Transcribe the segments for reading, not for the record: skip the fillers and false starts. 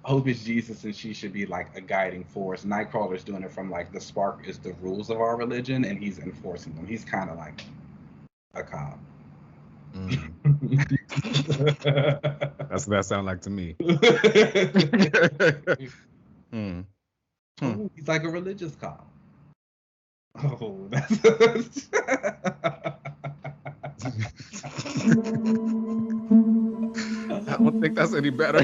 Hope is Jesus and she should be like a guiding force. Nightcrawler's doing it from like the spark is the rules of our religion and he's enforcing them. He's kind of like a cop. Mm. That's what that sounds like to me. Hmm. Oh, he's like a religious cop. Oh, that's. I don't think that's any better.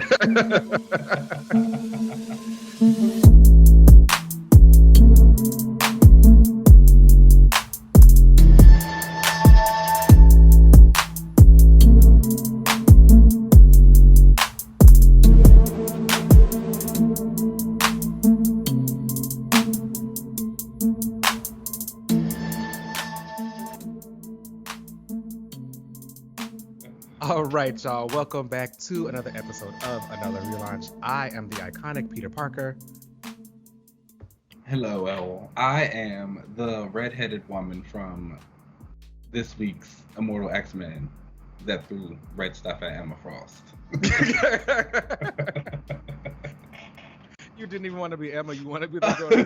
All right, y'all. Welcome back to another episode of Another Relaunch. I am the iconic Peter Parker. Hello, Elle. I am the redheaded woman from this week's Immortal X-Men that threw red stuff at Emma Frost. You didn't even want to be Emma. You want to be the girl.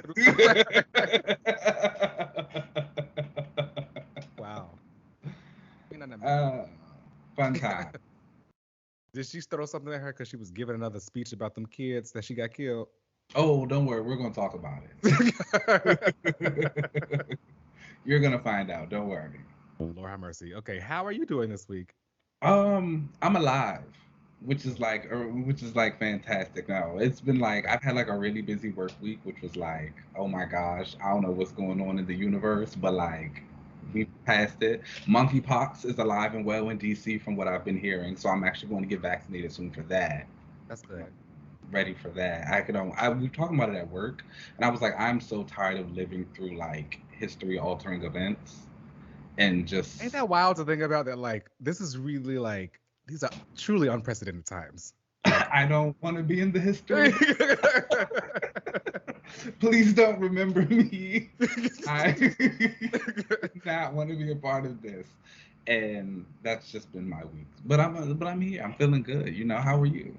Wow. Fun time. Did she throw something at her because she was giving another speech about them kids that she got killed? Oh, don't worry. We're going to talk about it. You're going to find out. Don't worry. Oh, Lord have mercy. Okay, how are you doing this week? I'm alive, which is like fantastic. No, it's been like I've had like a really busy work week, which was like, oh my gosh, I don't know what's going on in the universe, but like we passed it. Monkeypox is alive and well in DC from what I've been hearing, so I'm actually going to get vaccinated soon for that. That's good. Ready for that. We were talking about it at work, and I was like, I'm so tired of living through like history altering events. And just ain't that wild to think about that? Like, this is really like these are truly unprecedented times. I don't want to be in the history. Please don't remember me. I do not want to be a part of this. And that's just been my week. But I'm here. I'm feeling good. You know, how are you?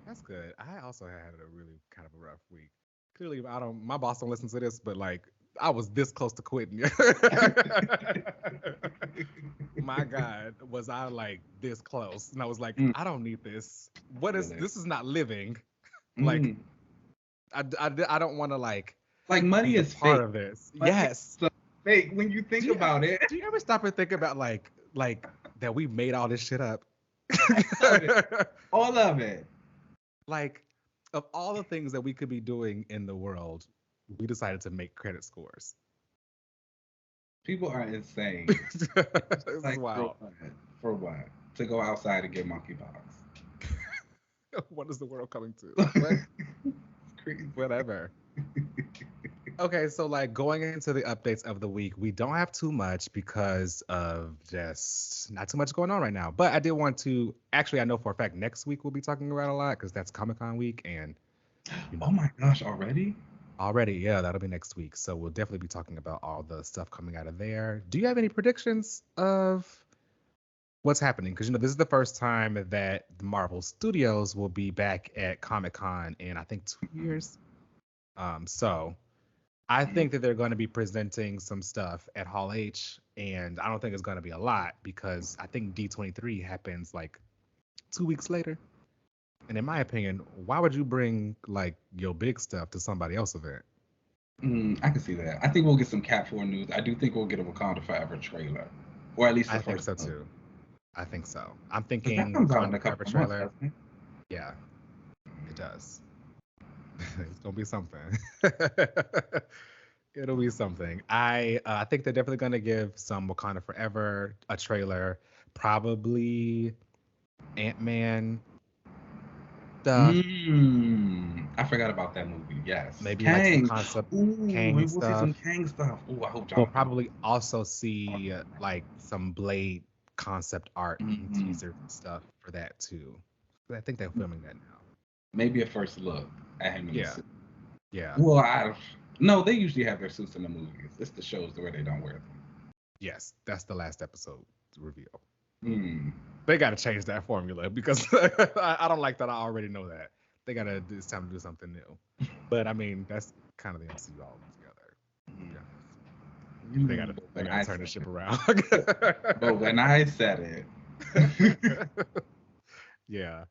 That's good. I also had a really kind of a rough week. Clearly, my boss don't listen to this, but like I was this close to quitting. My God, was I like this close? And I was like, I don't need this. What is this? Is not living. Like, I don't want to like money is part fake. of this. Money yes, is fake when you think about it. Do you ever stop and think about like that we made all this shit up? All of it. Like, of all the things that we could be doing in the world, we decided to make credit scores. People are insane. It's like, wow. For what? To go outside and get monkeypox. What is the world coming to? Whatever. Okay, so like going into the updates of the week, we don't have too much because of just not too much going on right now. But I did want to actually, I know for a fact next week we'll be talking about a lot because that's Comic-Con week, and oh my gosh, already? Already, yeah, that'll be next week. So we'll definitely be talking about all the stuff coming out of there. Do you have any predictions of what's happening? Because this is the first time that the Marvel Studios will be back at Comic-Con in I think 2 years. So I think that they're going to be presenting some stuff at Hall H, and I don't think it's going to be a lot because I think D23 happens like 2 weeks later. And in my opinion, why would you bring like your big stuff to somebody else's event? I can see that. I think we'll get some Cat 4 news. I do think we'll get a Wakanda Forever trailer, or at least the first. I think so too. I think so. I'm thinking Wakanda Forever trailer. Yeah, it does. It's gonna be something. It'll be something. I think they're definitely gonna give some Wakanda Forever a trailer. Probably Ant-Man. I forgot about that movie. Yes. Maybe Kang. like some concept Kang we'll stuff. see some Kang stuff. Ooh, I hope we'll probably also see like some Blade concept art and teaser stuff for that too. But I think they're filming that now. Maybe a first look at him in the suit. Yeah. Well, no, they usually have their suits in the movies. It's the shows where they don't wear them. Yes, that's the last episode reveal. They got to change that formula because I don't like that. I already know that. It's time to do something new. But I mean, that's kind of the MCU all together. Yeah. They gotta turn the ship around. But when I said it. Yeah.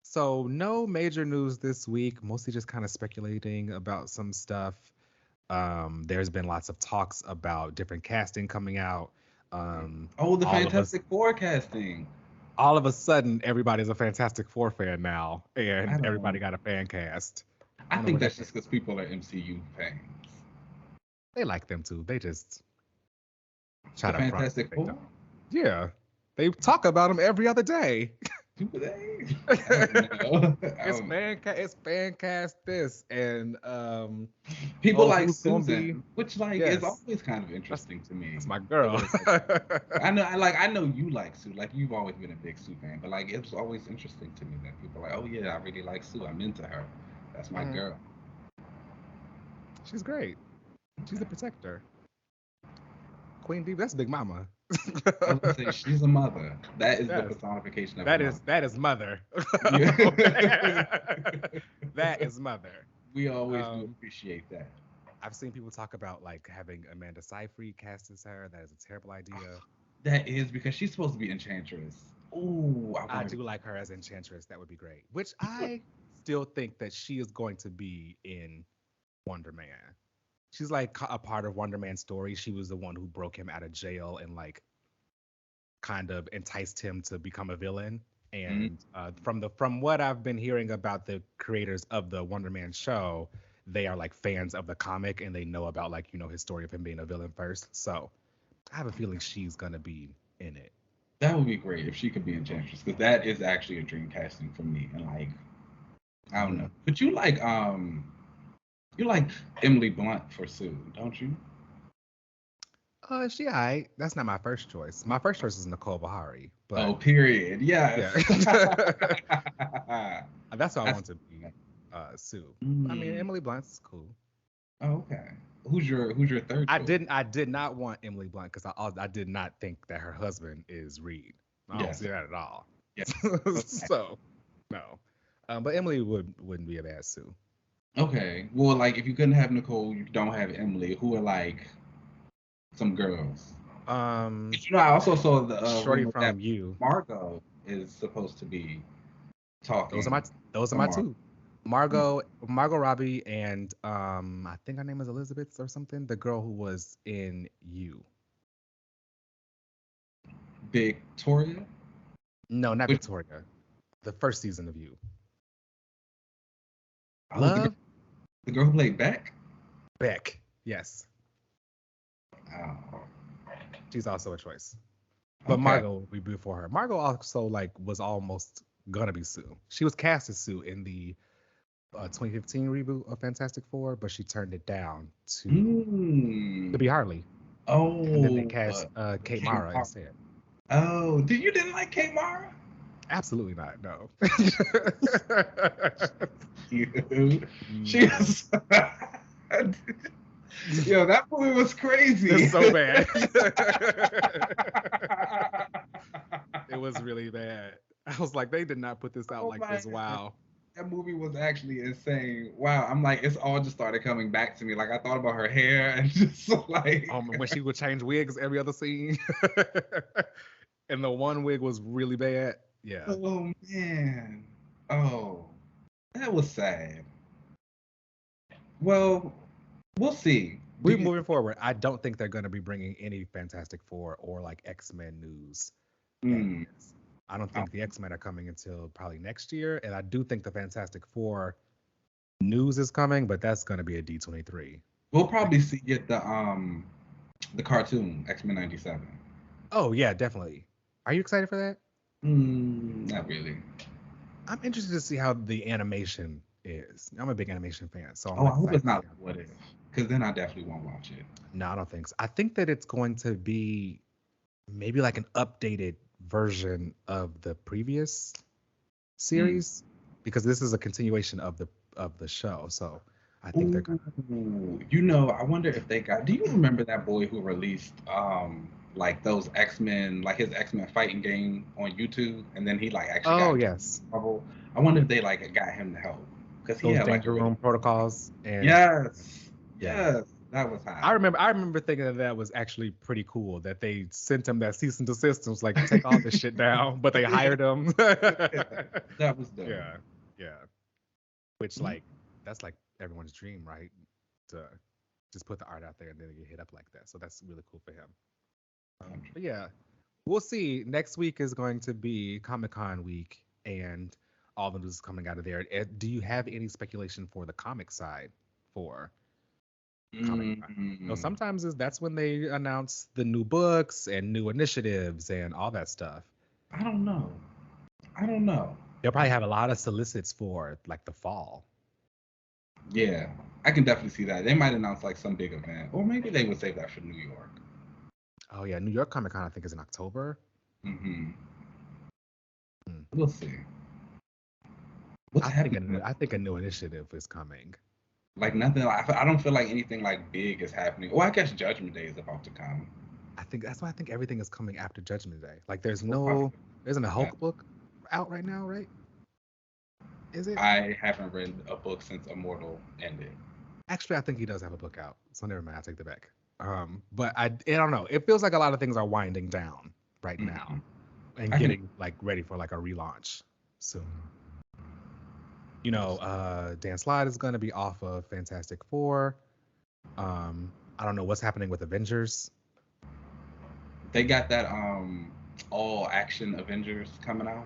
So no major news this week, mostly just kind of speculating about some stuff. There's been lots of talks about different casting coming out. The Fantastic Four casting. All of a sudden, everybody's a Fantastic Four fan now, and everybody got a fan cast. I think that's just because people are MCU fans. They like them too. They just try to Fantastic Four. Yeah, they talk about them every other day. Do they? It's fan cast this, and people like Susan, which is always kind of interesting to me. That's my girl. I know you like Sue. Like you've always been a big Sue fan, but like it's always interesting to me that people are like, oh yeah, I really like Sue. I'm into her. That's my girl. She's great. She's the protector. Queen Bee, that's Big Mama. I would say she's a mother. That is the personification of that is mother. That is mother. We always do appreciate that. I've seen people talk about like having Amanda Seyfried cast as her. That is a terrible idea. That is because she's supposed to be Enchantress. Ooh, I do like her as Enchantress. That would be great. Which I still think that she is going to be in Wonder Man. She's like a part of Wonder Man's story. She was the one who broke him out of jail and like kind of enticed him to become a villain. And from what I've been hearing about the creators of the Wonder Man show, they are like fans of the comic and they know about like, his story of him being a villain first. So I have a feeling she's going to be in it. That would be great if she could be Enchantress, because that is actually a dream casting for me. And like, I don't know. But you like Emily Blunt for Sue, don't you? She alright. That's not my first choice. My first choice is Nicole Bahari. But, period. Yes. Yeah. That's what I want to be Sue. I mean, Emily Blunt's cool. Oh, okay. Who's your third choice? I did not want Emily Blunt because I did not think that her husband is Reed. I don't see that at all. Yes. So no. But Emily wouldn't be a bad Sue. Okay. Well, like if you couldn't have Nicole, you don't have Emily. Who are like some girls? I also saw the Shorty from You. Margot is supposed to be talking. Those are my two. Margot Robbie and I think her name is Elizabeth or something. The girl who was in You. Victoria? No, not Victoria. The first season of You. Love? The girl who played Beck? Beck, yes. Oh. She's also a choice. But Margot will be before her. Margot also was almost gonna be Sue. She was cast as Sue in the 2015 reboot of Fantastic Four, but she turned it down to be Harley. Oh. And then they cast Kate Mara instead. Oh, you didn't like Kate Mara? Absolutely not. No. She was. Yo, that movie was crazy. It's so bad. It was really bad. I was like, they did not put this out like this. Wow. That movie was actually insane. Wow. I'm like, it's all just started coming back to me. Like, I thought about her hair and just like. When she would change wigs every other scene. And the one wig was really bad. Yeah. Oh, man. Oh, that was sad. Well, we'll see. We're moving forward. I don't think they're going to be bringing any Fantastic Four or like X-Men news. I don't think the X-Men are coming until probably next year. And I do think the Fantastic Four news is coming, but that's going to be a D23. We'll probably get the cartoon, X-Men 97. Oh, yeah, definitely. Are you excited for that? Not really. I'm interested to see how the animation is. I'm a big animation fan, so I hope it's not What If, because then I definitely won't watch it. No, I don't think so. I think that it's going to be maybe like an updated version of the previous series, because this is a continuation of the show. So I think they're gonna. I wonder if they got. Do you remember that boy who released like those X-Men, like his X-Men fighting game on YouTube, and then he like actually got yes. trouble. I wonder if they like got him to help because he Those had like a danger really room protocols and yes, yeah. yes, that was I hot. remember I remember thinking that was actually pretty cool that they sent him that cease and desist and was like, take all this shit down, but they hired him. That was dope. Yeah, yeah. Which like that's like everyone's dream, right? To just put the art out there and then get hit up like that. So that's really cool for him. But yeah, we'll see. Next week is going to be Comic Con week and all the news is coming out of there. Do you have any speculation for the comic side for Comic Con? No, Mm, sometimes that's when they announce the new books and new initiatives and all that stuff. I don't know. I don't know. They'll probably have a lot of solicits for like the fall. Yeah, I can definitely see that. They might announce like some big event, or maybe they would save that for New York. Oh yeah, New York Comic Con I think is in October. Hmm. Hmm. We'll see. What's happening? I think a new initiative is coming. Like nothing. I don't feel like anything like big is happening. Well, I guess Judgment Day is about to come. I think that's why I think everything is coming after Judgment Day. Like Probably there isn't a that. Hulk book out right now, right? Is it? I haven't read a book since Immortal ended. Actually, I think he does have a book out. So never mind, I take that back. But I don't know. It feels like a lot of things are winding down right now Hmm. and I can. getting like ready for like a relaunch soon. Dan Slott is going to be off of Fantastic Four. I don't know what's happening with Avengers. They got that all action Avengers coming out.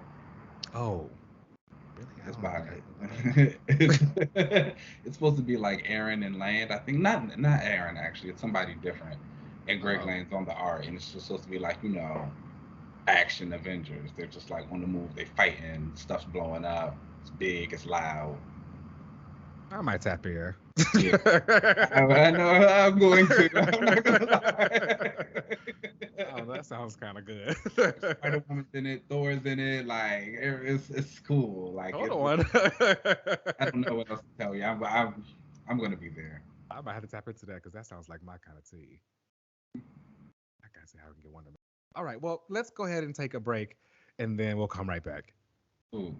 Oh, really? I It's don't about think I know it's, that. it's supposed to be like Aaron and Land. I think not Aaron actually. It's somebody different. And Greg Oh, Land's on the art, and it's just supposed to be like action Avengers. They're just like on the move. They fighting. Stuff's blowing up. It's big. It's loud. I might tap here. Yeah, I know. I'm going to. I'm not gonna lie. Oh, that sounds kind of good. Spider Woman's in it. Thor's in it. Like it's cool. Like Hold it's on. I don't know what else to tell you. I'm gonna be there. I might have to tap into that because that sounds like my kind of tea. I gotta see how I can get one of them. All right, well, let's go ahead and take a break and then we'll come right back. Ooh.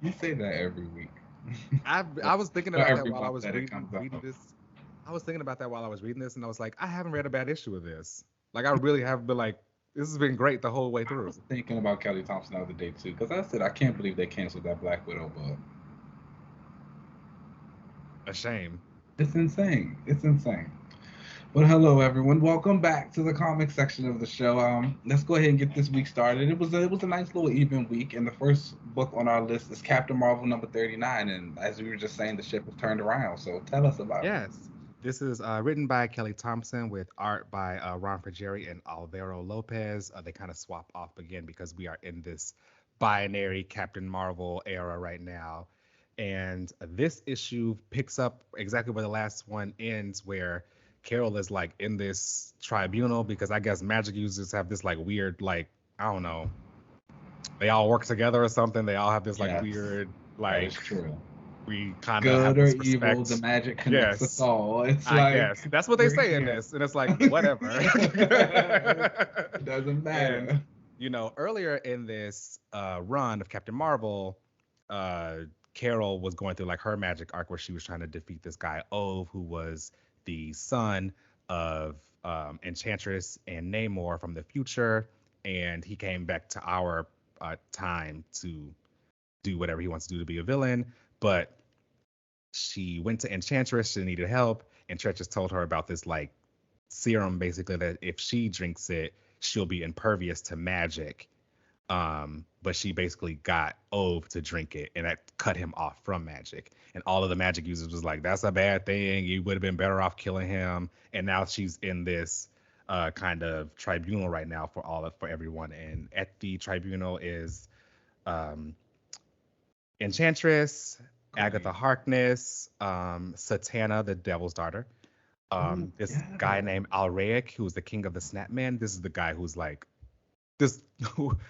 You say that every week. I was thinking Or about that every while I month was that it comes reading out. this. I was thinking about that while I was reading this, and I was like, I haven't read a bad issue of this. Like, I really have been like, this has been great the whole way I through. was thinking about Kelly Thompson the other day too, because I said I can't believe they canceled that Black Widow book. A shame. It's insane. It's insane. Well, hello everyone. Welcome back to the comic section of the show. Let's go ahead and get this week started. It was a nice little even week, and the first book on our list is Captain Marvel number 39. And as we were just saying, the ship has turned around. So tell us about it. Yes. This is written by Kelly Thompson with art by Ron Jerry and Alvaro Lopez. They kind of swap off again because we are in this binary Captain Marvel era right now. And this issue picks up exactly where the last one ends, where Carol is like in this tribunal because I guess magic users have this like weird, like, I don't know, they all work together or something. They all have this like Yes, weird, that is like, true. we kind of Good have or this evil, the respect. magic connects us Yes, all. It's I guess like that's what they we're say in here. this, and it's like whatever. It doesn't And matter. earlier in this run of Captain Marvel, uh, Carol was going through like her magic arc where she was trying to defeat this guy Ove, who was the son of Enchantress and Namor from the future, and he came back to our time to do whatever he wants to do to be a villain, but she went to Enchantress. She needed help. Enchantress told her about this like serum, basically that if she drinks it, she'll be impervious to magic. But she basically got Ove to drink it, and that cut him off from magic. And all of the magic users was like, "That's a bad thing. You would have been better off killing him." And now she's in this kind of tribunal right now for everyone. And at the tribunal is um, Enchantress, Agatha Okay. Harkness, Satana, the Devil's daughter. Oh This yeah. guy named Alraic, who's the king of the Snapmen. This is the guy who's like this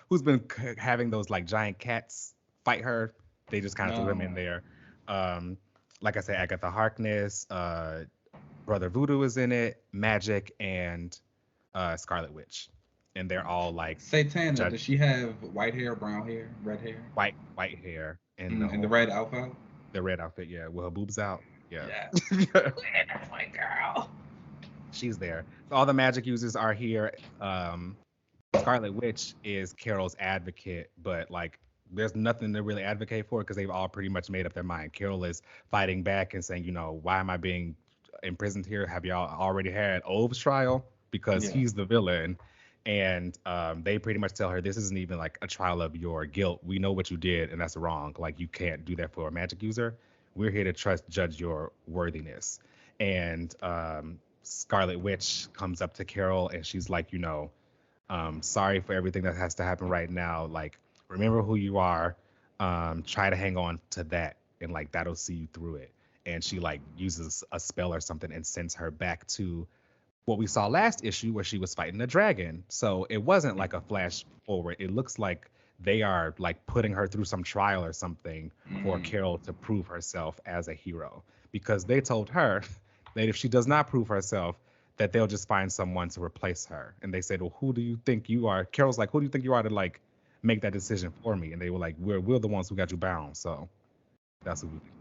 who's been having those like giant cats fight her. They just kind of threw him in No. there. Like I said, Agatha Harkness, Brother Voodoo is in it, Magic, and Scarlet Witch, and they're all like Satana, judge does she have white hair, brown hair, red hair? white hair and the And the whole red outfit? the red outfit. Yeah, with her boobs out. Yeah, Yeah. That's my girl. she's there. So all the magic users are here. Scarlet Witch is Carol's advocate, but like there's nothing to really advocate for because they've all pretty much made up their mind. Carol is fighting back and saying, why am I being imprisoned here? Have y'all already had Ove's trial? Because Yeah. he's the villain. And they pretty much tell her this isn't even like a trial of your guilt. We know what you did, and that's wrong. Like you can't do that for a magic user. We're here to judge your worthiness. And Scarlet Witch comes up to Carol and she's like, sorry for everything that has to happen right now. Like, remember who you are. Try to hang on to that, and like that'll see you through it. And she like uses a spell or something and sends her back to what we saw last issue where she was fighting a dragon. So it wasn't like a flash forward. It looks like they are like putting her through some trial or something for Carol to prove herself as a hero. Because they told her that if she does not prove herself, that they'll just find someone to replace her. And they said, well, who do you think you are? Carol's like, who do you think you are to like make that decision for me? And they were like, we're the ones who got you bound. So that's who we think.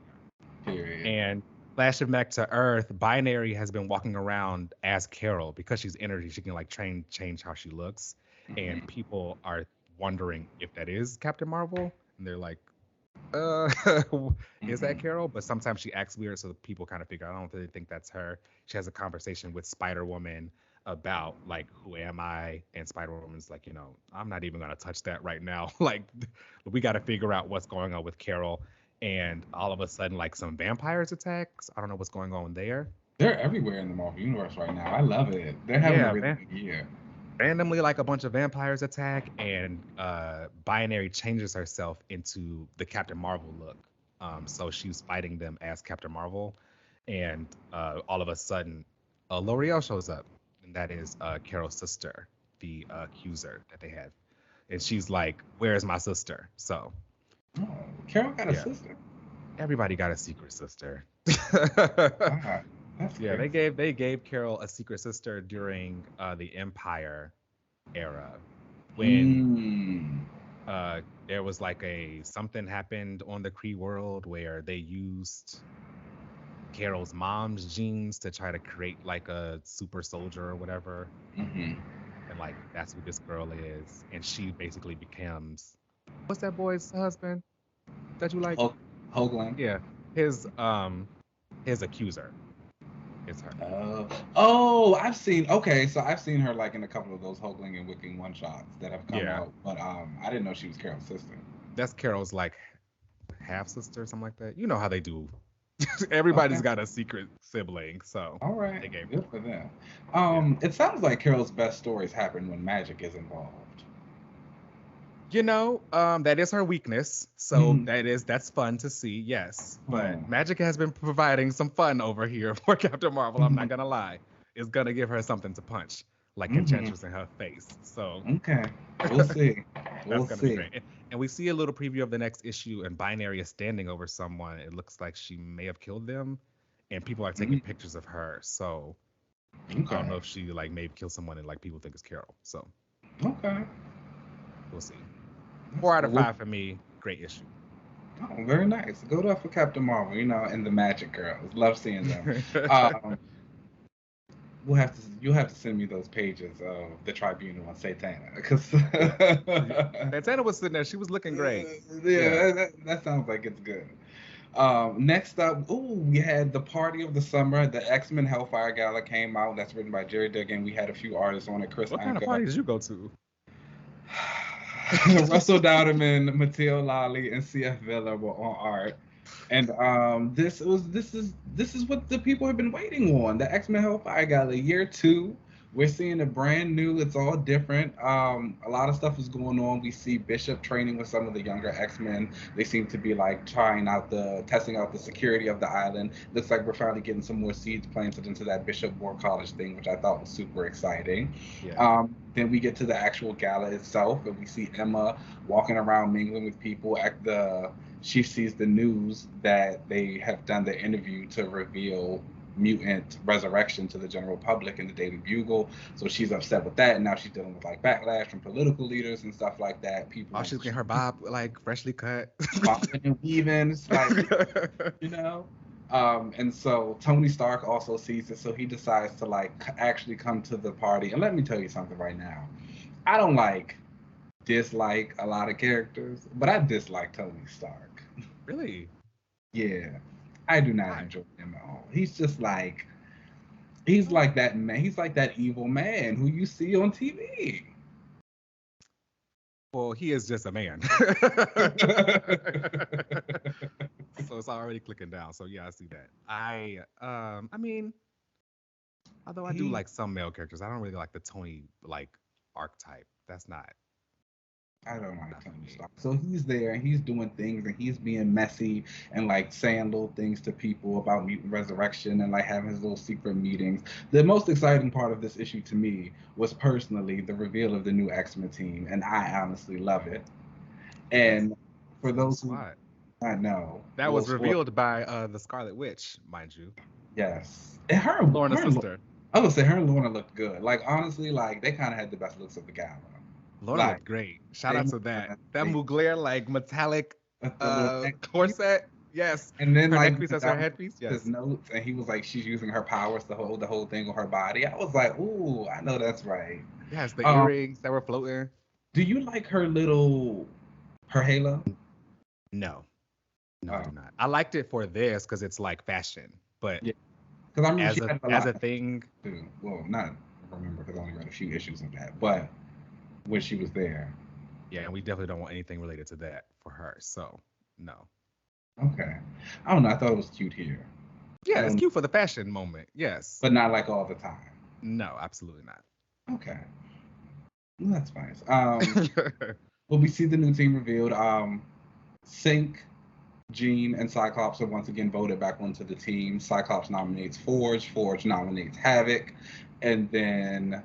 Period. And flashing back to Earth, Binary has been walking around as Carol because she's energy. She can like change how she looks, and people are wondering if that is Captain Marvel, and they're like, is that Carol? But sometimes she acts weird, so people kind of figure, I don't really think that's her. She has a conversation with Spider-Woman about like, who am I? And Spider-Woman's like, I'm not even gonna touch that right now. Like, we got to figure out what's going on with Carol. And all of a sudden, like some vampires attacks. I don't know what's going on there. They're everywhere in the Marvel universe right now. I love it. They're having a really good year. Randomly, like a bunch of vampires attack, and Binary changes herself into the Captain Marvel look. So she's fighting them as Captain Marvel, and all of a sudden, L'Oreal shows up, and that is Carol's sister, the accuser that they had, and she's like, "Where's my sister?" So. Oh, Carol got a sister. Everybody got a secret sister. That's yeah, they gave Carol a secret sister during the Empire era when there was like something happened on the Kree world where they used Carol's mom's genes to try to create like a super soldier or whatever. And like that's who this girl is, and she basically becomes. What's that boy's husband that you like? Hoagland. Yeah, his accuser is her. I've seen. Okay, so I've seen her like in a couple of those Hoagland and Wicking one shots that have come out, but I didn't know she was Carol's sister. That's Carol's like half sister or something like that. You know how they do. Everybody's got a secret sibling, so all right, they gave good for them. It sounds like Carol's best stories happen when magic is involved. That is her weakness, so that's fun to see, yes. But magic has been providing some fun over here for Captain Marvel. I'm not gonna lie, it's gonna give her something to punch, like Enchantress in her face. So okay, we'll see. That's gonna be great. And we see a little preview of the next issue, and Binary is standing over someone. It looks like she may have killed them, and people are taking pictures of her. So I don't know if she like maybe killed someone and like people think it's Carol. So we'll see. 4 out of 5 for me. Great issue. Oh, very nice. Good up for Captain Marvel, and the Magic Girls. Love seeing them. You'll have to send me those pages of the Tribunal on Satana, because Satana was sitting there. She was looking great. That sounds like it's good. Next up, we had the party of the summer. The X-Men Hellfire Gala came out. That's written by Gerry Duggan. We had a few artists on it. Kris, what Anka. kind of party did you go to? Russell Dauterman, Matteo, Lolli, and CF Villa were on art, and this is what the people have been waiting on. The X-Men Hellfire Gala, year 2. We're seeing a brand new. It's all different. A lot of stuff is going on. We see Bishop training with some of the younger X-Men. They seem to be like testing out the security of the island. Looks like we're finally getting some more seeds planted into that Bishop War College thing, which I thought was super exciting. Yeah. Then we get to the actual gala itself, and we see Emma walking around mingling with people. She sees the news that they have done the interview to reveal mutant resurrection to the general public in the Daily Bugle. So she's upset with that, and now she's dealing with like backlash from political leaders and stuff like that. Oh, People she's getting her bob like freshly cut. bobbing and weaving. It's like, you know. And so Tony Stark also sees it, so he decides to like actually come to the party. And let me tell you something right now. I don't like dislike a lot of characters, but I dislike Tony Stark. Really? Yeah. I do not Why? enjoy him at all. He's like that man. He's like that evil man who you see on TV. Well, he is just a man. So it's already clicking down. So yeah, I see that. I mean, although I do he like some male characters, I don't really like the Tony like archetype. That's I don't like not for Tony me. Stark. So he's there and he's doing things and he's being messy and like saying little things to people about mutant resurrection and like having his little secret meetings. The most exciting part of this issue to me was personally the reveal of the new X-Men team, and I honestly love it. Yes. And It's for a new those who squad. I know, That little was spoiler, revealed by the Scarlet Witch, mind you. yes. And Lorna's sister. I would say her and Lorna looked good. Like honestly, like they kind of had the best looks of the gala. Lorna Like looked great. Shout they out moved to that. fast, That they Mugler like metallic the little neckpiece. corset. Yes. And then Her like neck piece when as her Donald headpiece. his Yes. notes and he was like she's using her powers to hold the whole thing on her body. I was like, ooh, I know that's right. Yes, the Um, earrings that were floating. do you like her halo? No. No, I do Um, not. I liked it for this because it's like fashion. But yeah, because I remember as she a had a as lot a thing, too. Well, not remember because I only read a few issues of that, but when she was there. yeah, and we definitely don't want anything related to that for her. So no. Okay, I don't know. I thought it was cute here. I Yeah, it's don't, cute for the fashion moment. Yes. but not like all the time. No, absolutely not. Okay, well, that's fine. Well, we see the new team revealed. Sync, Jean, and Cyclops are once again voted back onto the team. Cyclops nominates Forge. Forge nominates Havoc, and then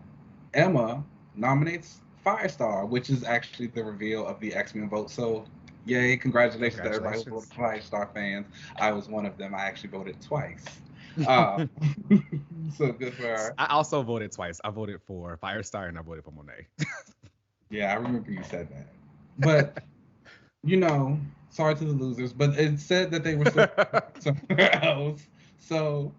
Emma nominates Firestar, which is actually the reveal of the X-Men vote. So, yay! Congratulations to everybody who voted Congratulations. Firestar fans. I was one of them. I actually voted twice. Uh, so good for her. I also voted twice. I voted for Firestar and I voted for Monet. Yeah, I remember you said that. But you know, sorry to the losers, but it said that they were still somewhere else. So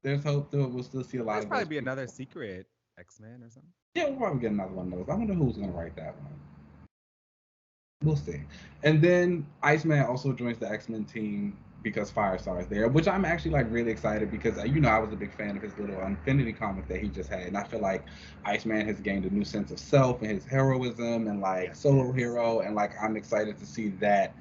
there's hope that we'll still see a lot There's of probably those be another people. secret X-Men or something. Yeah, we'll probably get another one of those. I wonder who's gonna write that one. We'll see. And then Iceman also joins the X-Men team because Firestar is there, which I'm actually like really excited because I was a big fan of his little Infinity comic that he just had, and I feel like Iceman has gained a new sense of self and his heroism and like Yes, he solo has. hero, and like I'm excited to see that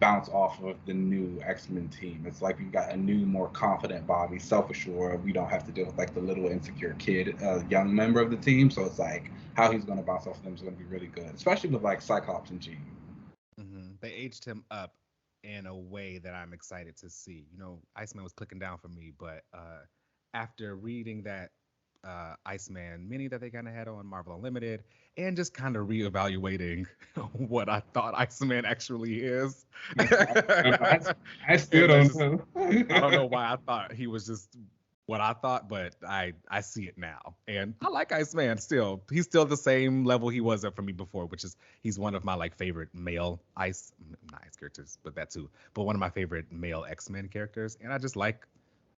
bounce off of the new X-Men team. It's like we've got a new, more confident Bobby, self-assured. We don't have to deal with like the little insecure kid, young member of the team. So it's like how he's going to bounce off of them is going to be really good, especially with like Cyclops and Jean. They aged him up in a way that I'm excited to see. You know, Iceman was clicking down for me, but after reading that Iceman mini that they kind of had on Marvel Unlimited, and just kind of reevaluating what I thought Iceman actually is, I still and that's don't just know. I don't know why I thought he was just what I thought, but I see it now, and I like Iceman still. He's still the same level he was at for me before, which is he's one of my like favorite male not ice characters, but that too. But one of my favorite male X-Men characters, and I just like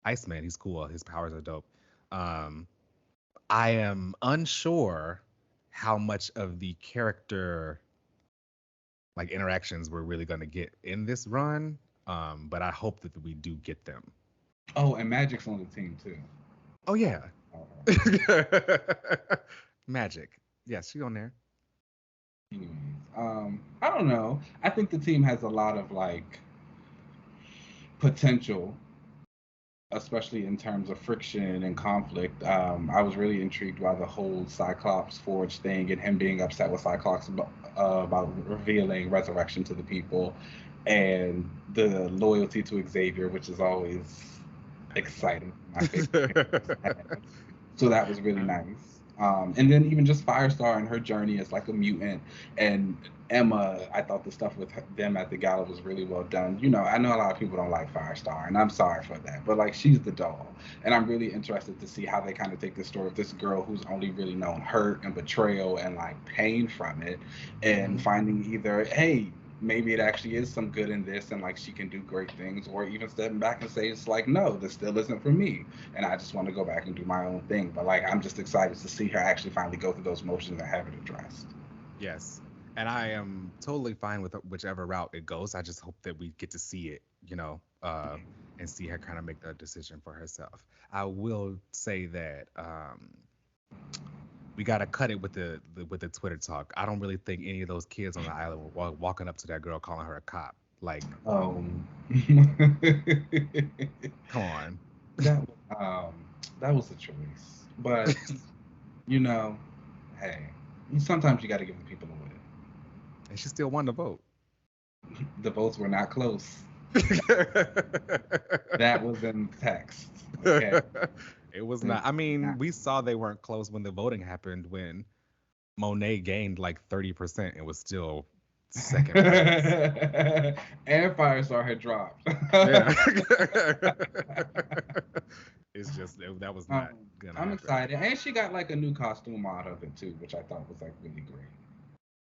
Iceman. He's cool. His powers are dope. Um, I am unsure how much of the character like interactions we're really gonna get in this run. But I hope that we do get them. Oh, and Magic's on the team too. Oh yeah. Oh, Magic. Yes, she on there. anyways, I don't know. I think the team has a lot of like potential especially in terms of friction and conflict. I was really intrigued by the whole Cyclops Forge thing and him being upset with Cyclops about revealing resurrection to the people, and the loyalty to Xavier, which is always exciting. My favorite characters to have. So that was really nice. And then even just Firestar and her journey as like a mutant, and Emma, I thought the stuff with them at the gala was really well done. You know, I know a lot of people don't like Firestar, and I'm sorry for that, but like she's the doll, and I'm really interested to see how they kind of take the story of this girl who's only really known hurt and betrayal and like pain from it, and Mhm. finding either, hey, maybe it actually is some good in this and like she can do great things, or even stepping back and say it's like, no, this still isn't for me, and I just want to go back and do my own thing. But like I'm just excited to see her actually finally go through those motions and have it addressed. Yes. And I am totally fine with whichever route it goes. I just hope that we get to see it, and see her kind of make the decision for herself. I will say that we gotta cut it with the Twitter talk. I don't really think any of those kids on the island were walking up to that girl calling her a cop. Like, Um, come on. that that was a choice, but you know, hey, sometimes you got to give the people a win. And she still won the vote. The votes were not close. That was in text. Okay. It was They not. I were mean, not. we saw they weren't close when the voting happened when Monet gained like 30% and was still second place. And Firestar had dropped. Yeah. It's just that was um, not gonna I'm happen. excited, and she got like a new costume out of it too, which I thought was like really great.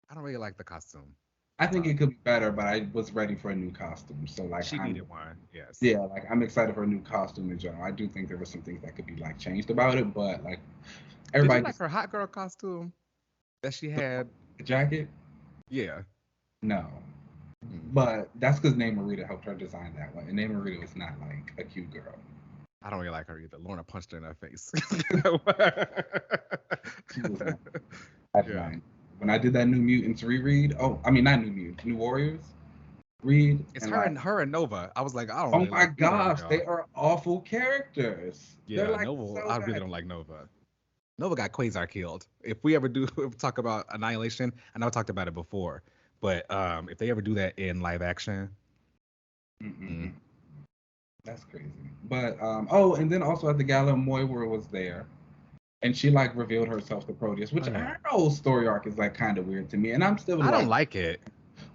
I don't really like the costume. I think Sorry. it could be better, but I was ready for a new costume, so like She I'm needed one. Yes. yeah, like I'm excited for a new costume in general. I do think there were some things that could be like changed about it, but like Did you everybody like just her hot girl costume that she had? the jacket. Yeah. No, Mm. but that's because Name Marita helped her design that one, and Name Marita was not like a cute girl. I don't really like her either. Lorna punched her in her face. She was not. I did Yeah. not. When I did that New Mutants reread, oh, I mean not New Mutants, New Warriors read, It's and her like, and Nova. I was like, I don't oh really my like either of gosh, they y'all. are awful characters. They're Yeah, like Nova. so I really bad. don't like Nova. Nova got Quasar killed. If we ever do talk about Annihilation, I know I talked about it before, but if they ever do that in live action, mm, Mm-mm-mm. That's crazy. But oh, and then also at the gala, Moira was there, and she like revealed herself to Proteus, oh which yeah, her whole story arc is like kind of weird to me, and I'm still I don't like like it.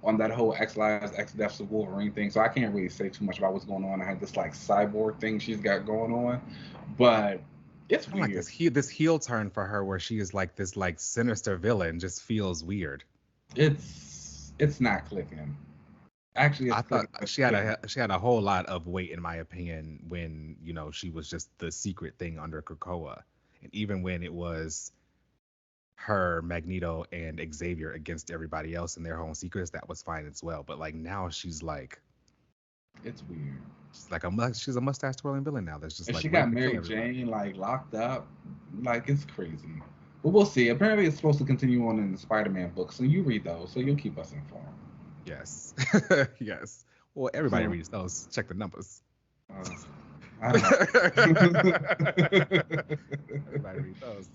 on that whole X Lives X Deaths of Wolverine thing, so I can't really say too much about what's going on. I had this like cyborg thing she's got going on, but it's I don't like weird. this heel turn for her where she is like this like sinister villain. Just feels weird. It's not clicking. Actually, it's I thought clicking, but she it's had clicking. a whole lot of weight in my opinion when she was just the secret thing under Krakoa, and even when it was her, Magneto, and Xavier against everybody else in their own secrets, that was fine as well. But like now It's weird. she's a mustache twirling villain now that's just And like she ready got to kill Mary everybody. Jane like locked up. Like it's crazy. But we'll see. Apparently, it's supposed to continue on in the Spider-Man books, so you read those, so you'll keep us informed. Yes. Yes. Well, everybody So, reads those. Check the numbers. uh, I don't. Everybody read those.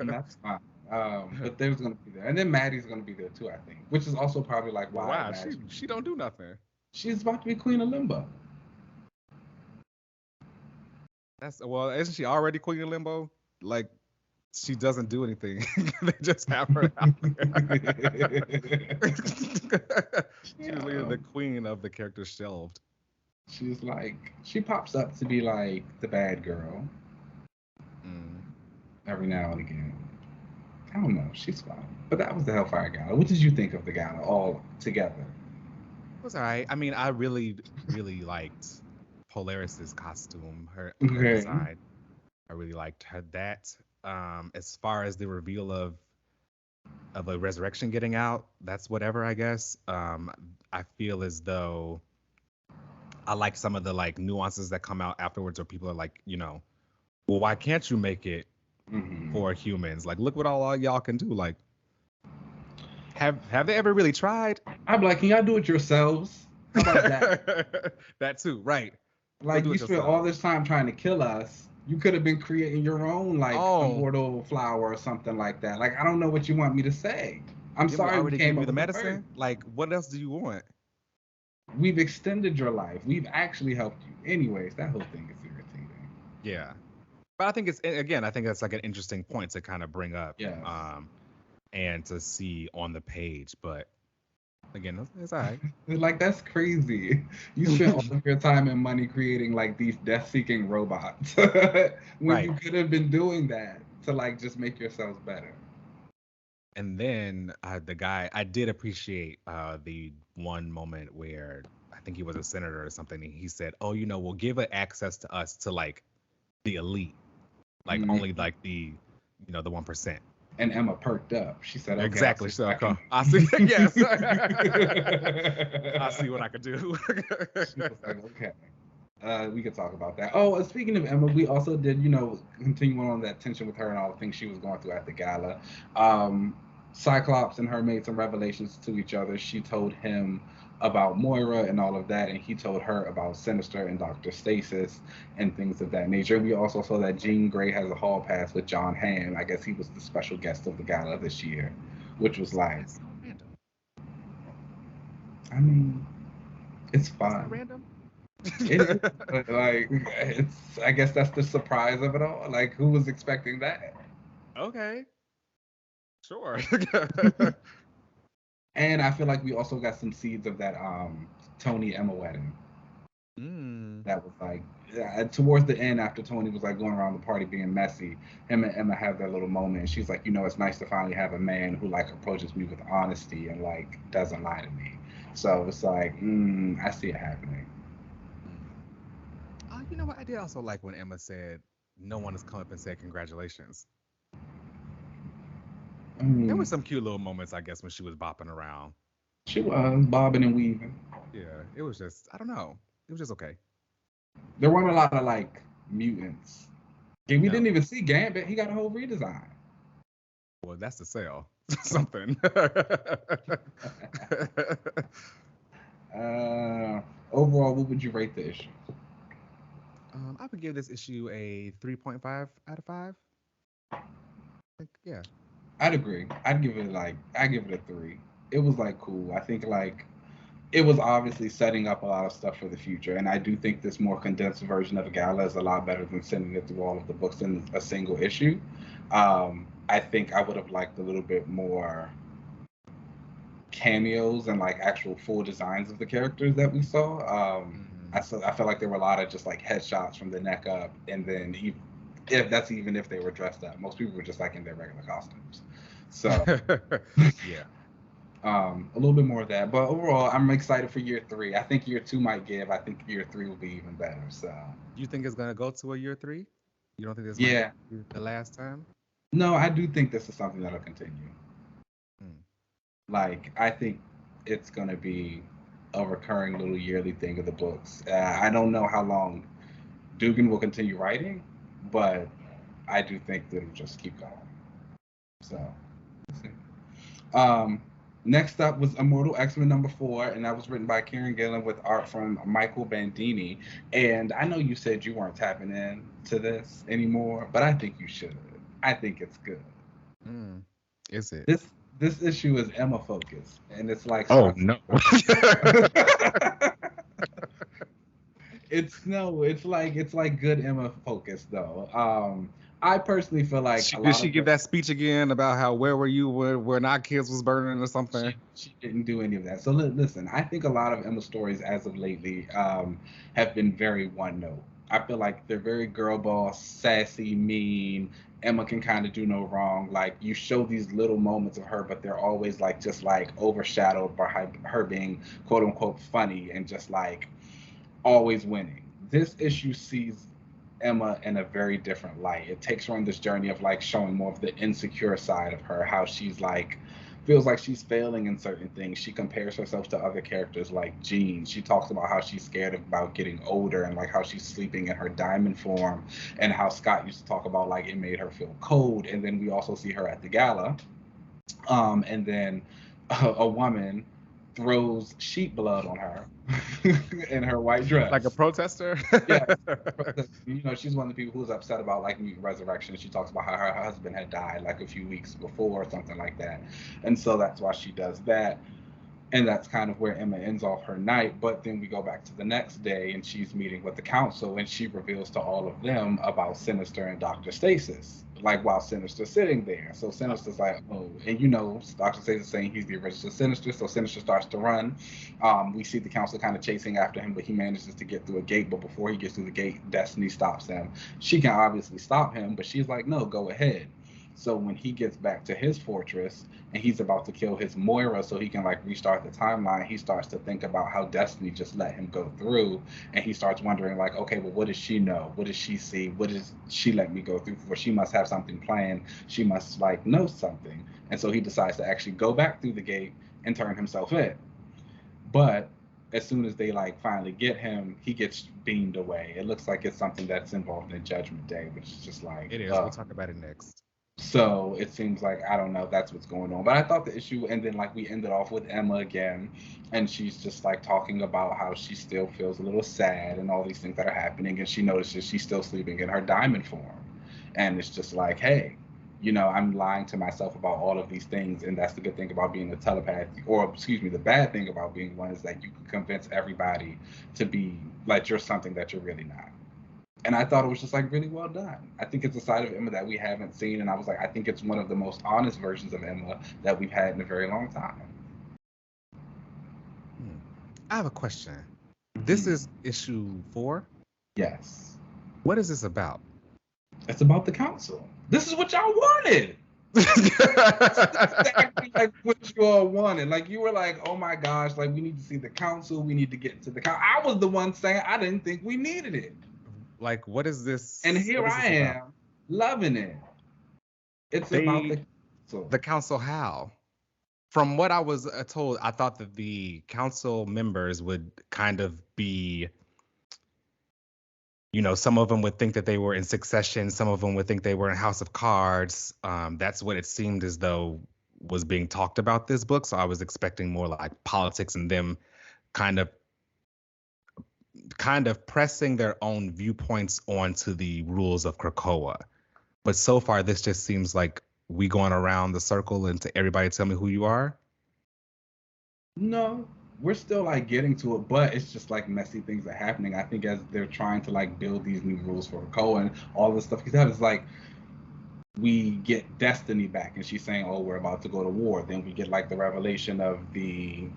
And that's fine. But there's gonna be there, and then Maddie's gonna be there too, I think, which is also probably like Well, why wow, Maddie. she don't do nothing. She's about to be Queen of Limbo. That's well, isn't she already Queen of Limbo? Like she doesn't do anything. They just have her out there. She's literally Yeah. the queen of the character shelved. She's like she pops up to be like the bad girl Mm. every now and again. I don't know. She's fine. But that was the Hellfire Gala. What did you think of the gala all together? It was all right. I mean, I really, really liked Polaris's costume, her Okay. design. I really liked her that. As far as the reveal of a resurrection getting out, that's whatever, I guess. I feel as though I like some of the like nuances that come out afterwards, where people are like, well, why can't you make it Mm-hmm. for humans? Like, look what all y'all can do. Like, have they ever really tried? I'm like, can y'all do it yourselves? How about that? That too, right? Go Like do you it spent yourself. all this time trying to kill us. You could have been creating your own like Oh, immortal flower or something like that. Like I don't know what you want me to say. I'm didn't we sorry we already came give you up the with the word. medicine? Like, what else do you want? We've extended your life. We've actually helped you. Anyways, that whole thing is irritating. Yeah. But I think it's again, I think that's like an interesting point to kind of bring up, Yes. and to see on the page. But again, it's all right. Like that's crazy. You spent all of your time and money creating like these death-seeking robots when Right. you could have been doing that to like just make yourselves better. And then the guy, I did appreciate the one moment where I think he was a senator or something. And he said, "Oh, we'll give it access to us to like the elite, like Mm. only like the 1%." And Emma perked up. She said, "Okay, I'll Exactly. see So what I can." I see. Yes, she I see what I could do. was like, "Okay." We could talk about that. Oh, speaking of Emma, we also did, continue on that tension with her and all the things she was going through at the gala. Um, Cyclops and her made some revelations to each other. She told him about Moira and all of that, and he told her about Sinister and Dr. Stasis and things of that nature. We also saw that Jean Grey has a hall pass with John Hamm. I guess he was the special guest of the gala this year, which was like, That's so random. I mean, it's That's not fun. random. It is, but like, I guess that's the surprise of it all. Like, who was expecting that? Okay, sure. And I feel like we also got some seeds of that Tony Emma wedding. mm. That was like towards the end, after Tony was like going around the party being messy, him and Emma have their little moment. And she's like, it's nice to finally have a man who like approaches me with honesty and like doesn't lie to me. So it's like, I see it happening. Mm. Oh, you know what? I did also like when Emma said, "No one has come up and said congratulations." I There were mean, some cute little moments, I guess, when she was bopping around. she was bobbing and weaving. Yeah, it was just, I don't know. It was just okay. There weren't a lot of like mutants. And we didn't No. even see Gambit. He got a whole redesign. Well, that's the sale. Something. Overall, what would you rate the issue? I would give this issue a 3.5 out of 5. Like, yeah. I'd agree. I'd give it a 3. It was like cool. I think like it was obviously setting up a lot of stuff for the future, and I do think this more condensed version of a gala is a lot better than sending it through all of the books in a single issue. I think I would have liked a little bit more cameos and like actual full designs of the characters that we saw. Mm-hmm. I felt like there were a lot of just like headshots from the neck up, and then even if they were dressed up, most people were just like in their regular costumes. So Yeah. a little bit more of that, but overall, I'm excited for year 3. I think year 2 might give. I think year 3 will be even better. So You think it's gonna go to a year 3? You don't think this might yeah, be the last time? no, I do think this is something that'll continue. Mm. Like I think it's gonna be a recurring little yearly thing of the books. I don't know how long Duggan will continue writing, but I do think that it'll just keep going. So, we'll see. Next up was Immortal X-Men #4, and that was written by Kieron Gillen with art from Michael Bandini. And I know you said you weren't tapping in to this anymore, but I think you should. I think it's good. Mm. Is it? This issue is Emma focused, and it's like Oh starts. no. It's like good Emma focused though. I personally feel like a Did lot she of give the that speech again about how where were you when our kids was burning or something? she didn't do any of that. So listen, I think a lot of Emma stories as of lately have been very one note. I feel like they're very girl boss, sassy, mean. Emma can kind of do no wrong. Like you show these little moments of her, but they're always like just like overshadowed by her being quote unquote funny and just like always winning. This issue sees Emma in a very different light. It takes her on this journey of like showing more of the insecure side of her, how she's like feels like she's failing in certain things. She compares herself to other characters like Jean. She talks about how she's scared about getting older and like how she's sleeping in her diamond form and how Scott used to talk about like it made her feel cold. And then we also see her at the gala. And then a woman throws sheep blood on her in her white dress. Like a protester? Yeah, you know, she's one of the people who's upset about like mutant resurrection. She talks about how her husband had died like a few weeks before or something like that, and so that's why she does that. And that's kind of where Emma ends off her night. But then we go back to the next day, and she's meeting with the council, and she reveals to all of them about Sinister and Dr. Stasis, like while Sinister's sitting there. So Sinister's like, oh, and you know, Dr. Stasis is saying he's the original Sinister, so Sinister starts to run. We see the council kind of chasing after him, but he manages to get through a gate. But before he gets through the gate, Destiny stops him. She can obviously stop him, but she's like, no, go ahead. So when he gets back to his fortress and he's about to kill his Moira so he can like restart the timeline, he starts to think about how Destiny just let him go through, and he starts wondering like, okay, well, what does she know? What does she see? What does she let me go through for? She must have something planned. She must like know something. And so he decides to actually go back through the gate and turn himself in. But as soon as they like finally get him, he gets beamed away. It looks like it's something that's involved in Judgment Day, which is just like It is. We'll talk about it next. So it seems like, I don't know, that's what's going on. But I thought the issue, and then like we ended off with Emma again, and she's just like talking about how she still feels a little sad and all these things that are happening, and she notices she's still sleeping in her diamond form. And it's just like, hey, you know, I'm lying to myself about all of these things, and that's the good thing about being a telepath, or excuse me, the bad thing about being one is that you can convince everybody to be like you're something that you're really not. And I thought it was just like really well done. I think it's a side of Emma that we haven't seen, and I was like, I think it's one of the most honest versions of Emma that we've had in a very long time. I have a question. This is issue 4? Yes. What is this about? It's about the council. This is what y'all wanted. Exactly like what you all wanted. Like you were like, oh my gosh, like we need to see the council. We need to get to the council. I was the one saying I didn't think we needed it. Like, what is this? And here I am, loving it. It's about the council. The council how? From what I was told, I thought that the council members would kind of be, you know, some of them would think that they were in Succession. Some of them would think they were in House of Cards. That's what it seemed as though was being talked about this book. So I was expecting more like politics and them kind of pressing their own viewpoints onto the rules of Krakoa. But so far, this just seems like we going around the circle and to everybody tell me who you are. No, we're still like getting to it, but it's just like messy things are happening. I think as they're trying to like build these new rules for Krakoa and all this stuff, because it's like we get Destiny back and she's saying, oh, we're about to go to war. Then we get like the revelation of the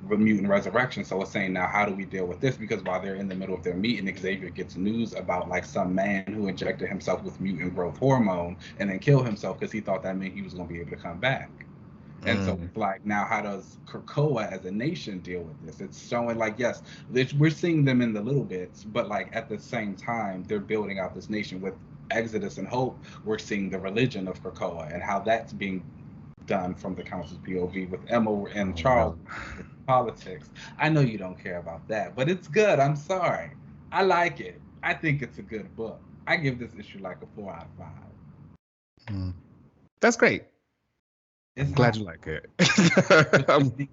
mutant resurrection. So it's saying, now how do we deal with this? Because while they're in the middle of their meeting, Xavier gets news about like some man who injected himself with mutant growth hormone and then killed himself because he thought that meant he was going to be able to come back. And so it's like, now how does Krakoa as a nation deal with this? It's showing like, yes, we're seeing them in the little bits, but like at the same time, they're building out this nation with Exodus and Hope. We're seeing the religion of Krakoa and how that's being done from the council's POV with Emma and Charles. Politics. I know you don't care about that, but it's good. I'm sorry. I like it. I think it's a good book. I give this issue like a 4 out of 5. That's great. I'm glad you like it.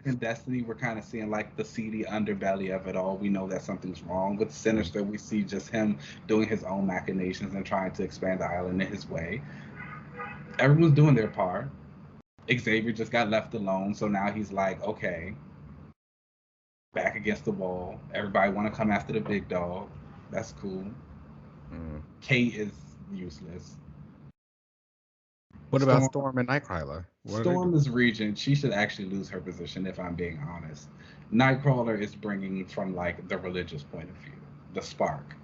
In Destiny, we're kind of seeing like the seedy underbelly of it all. We know that something's wrong. With Sinister, we see just him doing his own machinations and trying to expand the island in his way. Everyone's doing their part. Xavier just got left alone, so now he's like, okay, back against the wall. Everybody want to come after the big dog. That's cool. Kate is useless. What about Storm and Nightcrawler? Storm is Regent. She should actually lose her position, if I'm being honest. Nightcrawler is bringing from like the religious point of view, the spark.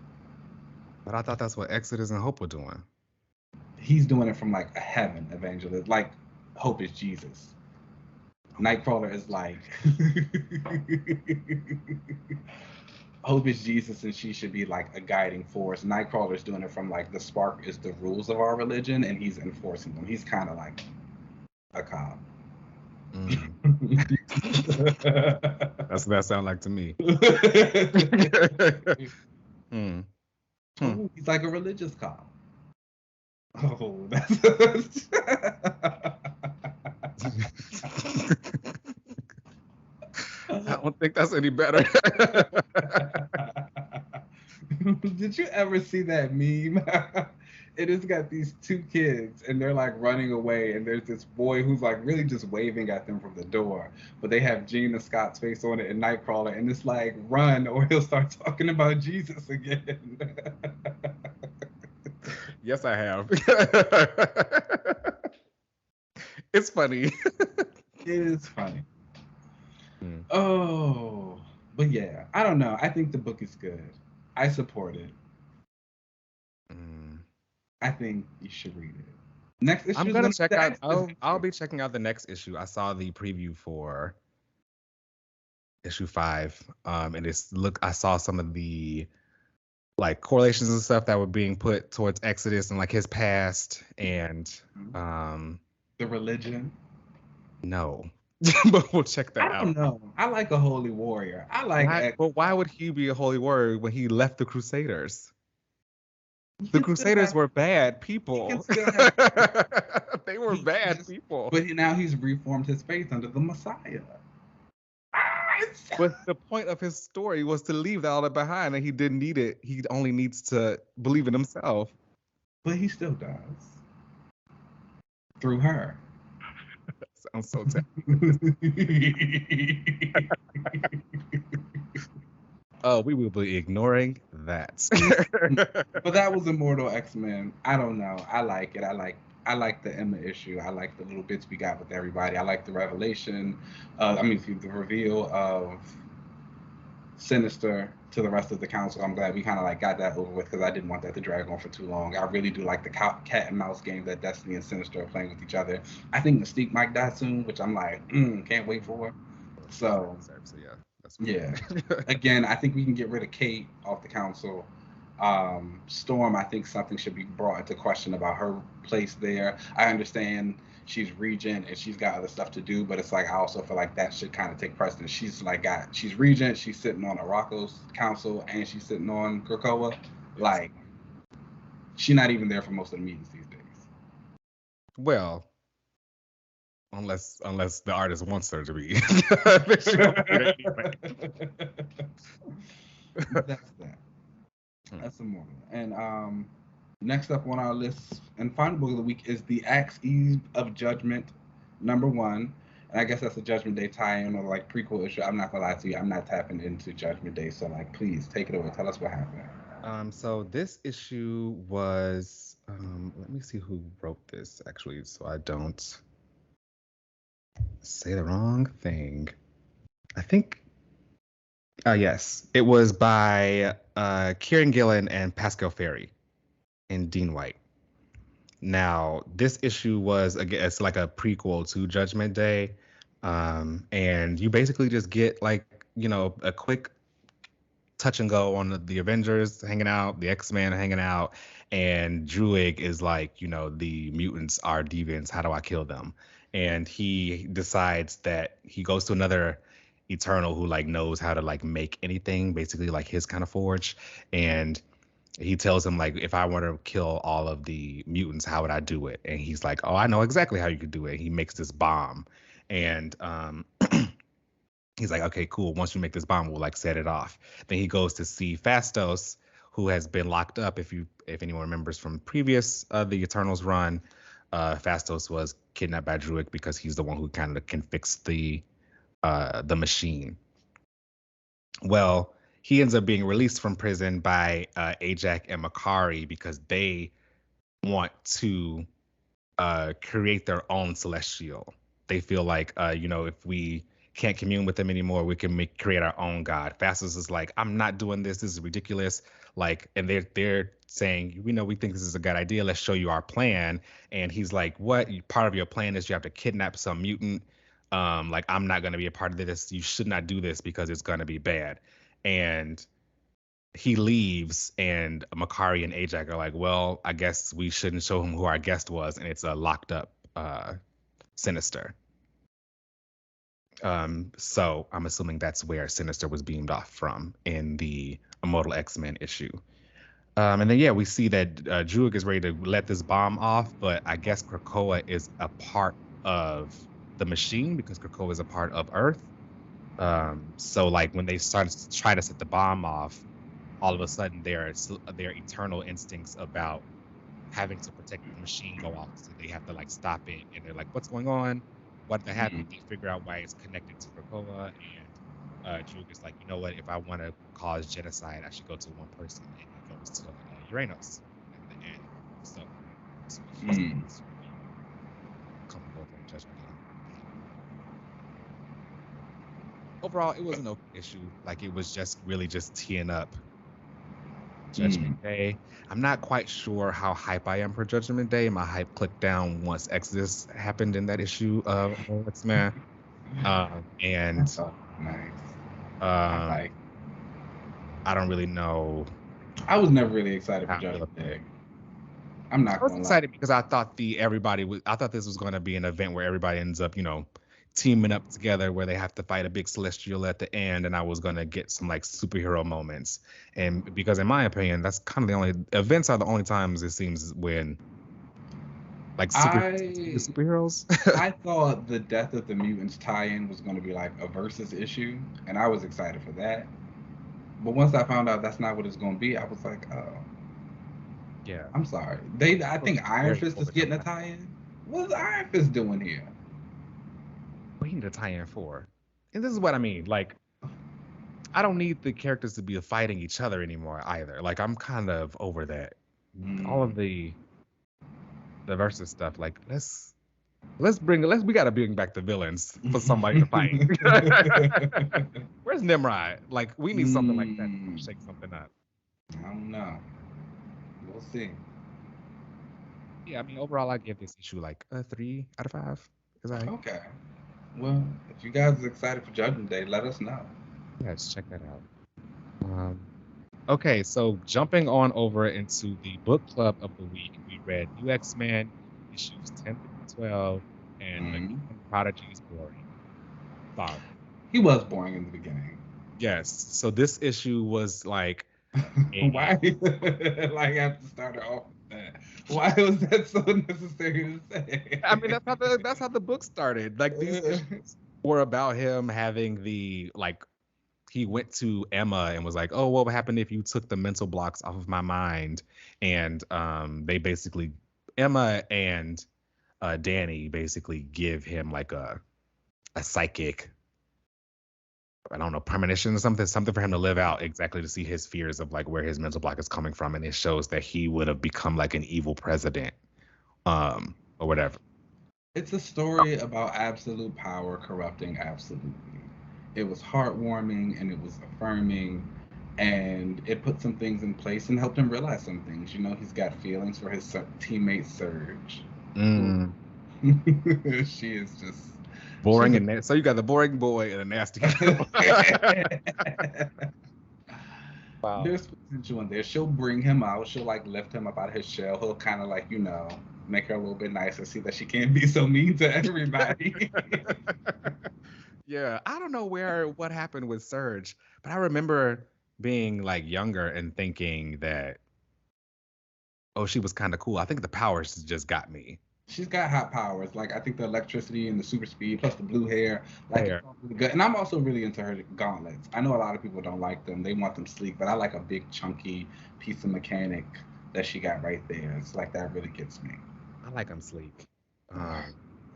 But I thought that's what Exodus and Hope were doing. He's doing it from like a heaven evangelist. Like Hope is Jesus. Nightcrawler is like Hope is Jesus, and she should be like a guiding force. Nightcrawler is doing it from like the spark is the rules of our religion, and he's enforcing them. He's kind of like a cop. That's what that sounds like to me. Oh, he's like a religious cop. Oh, that's I don't think that's any better. Did you ever see that meme? It has got these two kids and they're like running away, and there's this boy who's like really just waving at them from the door, but they have Gina Scott's face on it and Nightcrawler, and it's like, run or he'll start talking about Jesus again. Yes, I have. It's funny. It is funny. Oh, but yeah, I don't know. I think the book is good. I support it. I think you should read it. Next issue. I'm gonna check out. I'll be checking out the next issue. I saw the preview for issue 5, and I saw some of the like correlations and stuff that were being put towards Exodus and like his past and the religion. No. But we'll check that out. I don't know. I like a holy warrior. I like. But why would he be a holy warrior when he left the Crusaders? The Crusaders were bad people. They were bad people. But now he's reformed his faith under the Messiah. But the point of his story was to leave all that behind, and he didn't need it. He only needs to believe in himself. But he still does. Through her. Sounds so terrible. Oh, we will be ignoring that. But that was Immortal X-Men. I don't know. I like it. I like the Emma issue. I like the little bits we got with everybody. I like the revelation. The reveal of Sinister to the rest of the council. I'm glad we kind of like got that over with because I didn't want that to drag on for too long. I really do like the cat and mouse game that Destiny and Sinister are playing with each other. I think Mystique might die soon, which I'm like, can't wait for. So yeah. Again, I think we can get rid of Kate off the council. Storm, I think something should be brought into question about her place there. I understand she's regent and she's got other stuff to do, but it's like I also feel like that should kind of take precedence. She's regent, she's sitting on Arako's council, and she's sitting on Krakoa. Like, she's not even there for most of the meetings these days. Well, unless the artist wants her to be. That's that. That's Immortal. And next up on our list and final book of the week is The Axe Eve of Judgment #1. And I guess that's a Judgment Day tie-in or like prequel issue. I'm not gonna lie to you, I'm not tapping into Judgment Day, so like please take it over. Tell us what happened. So this issue was let me see who wrote this actually, so I don't say the wrong thing. I think yes, it was by Kieron Gillen and Pascal Ferry and Dean White. Now, this issue was, it's like a prequel to Judgment Day, and you basically just get like, a quick touch and go on the Avengers hanging out, the X-Men hanging out, and Druig is like, the mutants are deviants, how do I kill them? And he decides that he goes to another Eternal who like knows how to like make anything, basically like his kind of forge, and he tells him like, if I want to kill all of the mutants, how would I do it? And he's like, oh, I know exactly how you could do it. He makes this bomb, and he's like, okay, cool. Once you make this bomb, we'll like set it off. Then he goes to see Phastos, who has been locked up. If anyone remembers from previous the Eternals run, Phastos was kidnapped by Druig because he's the one who kind of can fix the machine. Well, he ends up being released from prison by Ajax and Makari because they want to create their own celestial. They feel like, if we can't commune with them anymore, we can create our own god. Phastos is like, I'm not doing this. This is ridiculous. Like, and they're saying, we think this is a good idea. Let's show you our plan. And he's like, what? Part of your plan is you have to kidnap some mutant. Like, I'm not going to be a part of this. You should not do this because it's going to be bad. And he leaves, and Makari and Ajax are like, well, I guess we shouldn't show him who our guest was. And it's a locked up Sinister. So I'm assuming that's where Sinister was beamed off from in the Immortal X-Men issue. And then, we see that Druig is ready to let this bomb off, but I guess Krakoa is a part of the machine because Krakoa is a part of Earth. So like when they started to try to set the bomb off, all of a sudden their eternal instincts about having to protect the machine go off, so they have to like stop it, and they're like, "What's going on? What the happened?" They figure out why it's connected to Krakoa, and Drew is like, "You know what? If I want to cause genocide, I should go to one person," and he goes to Uranus at the end. So comfortable with that Judgment Day. Overall, it was an okay issue. Like it was just really just teeing up Judgment Day. I'm not quite sure how hype I am for Judgment Day. My hype clicked down once Exodus happened in that issue of X-Men. And nice. I don't really know. I was never really excited for Judgment Day. I'm not. I was excited because I thought I thought this was going to be an event where everybody ends up, teaming up together, where they have to fight a big celestial at the end, and I was going to get some like superhero moments. And because in my opinion, that's kind of the only events are the only times it seems when like superheroes. I thought the Death of the Mutants tie-in was going to be like a versus issue, and I was excited for that. But once I found out that's not what it's going to be, I was like, oh. Yeah. I'm sorry. I think Iron Fist is getting a tie-in. What's Iron Fist doing here? What he need a tie-in for? And this is what I mean. Like, I don't need the characters to be fighting each other anymore either. Like, I'm kind of over that. All of the versus stuff. Like, we gotta bring back the villains for somebody to fight. Where's Nimrod? Like, we need something like that to shake something up. I don't know. We'll see. Yeah, I mean, overall, I give this issue like a 3 out of 5. Okay. Well, if you guys are excited for Judgment Day, let us know. Yeah, let's check that out. Okay, so jumping on over into the book club of the week, we read New X-Men issues 10 to 12, and the Prodigy is boring. Bob. He was boring in the beginning. Yes. So this issue was like why? Like I have to start it off with that. Why was that so necessary to say? I mean, that's how the book started. Like these issues were about him having he went to Emma and was like, "Oh, what would happen if you took the mental blocks off of my mind?" And they basically, Emma and Danny basically give him like a psychic, I don't know, premonition or something for him to live out, exactly to see his fears of like where his mental block is coming from, and it shows that he would have become like an evil president, or whatever. It's a story about absolute power corrupting absolutely. It was heartwarming and it was affirming, and it put some things in place and helped him realize some things. He's got feelings for his teammate Surge. She is just boring and so you got the boring boy and a nasty girl. Wow. There's potential in there. She'll bring him out. She'll like lift him up out of his shell. He'll kind of like, make her a little bit nicer, see that she can't be so mean to everybody. Yeah, I don't know what happened with Surge, but I remember being like younger and thinking that, oh, she was kind of cool. I think the powers just got me. She's got hot powers. Like, I think the electricity and the super speed plus the blue hair, like, it's really good. And I'm also really into her gauntlets. I know a lot of people don't like them. They want them sleek, but I like a big, chunky piece of mechanic that she got right there. It's like, that really gets me. I like them sleek.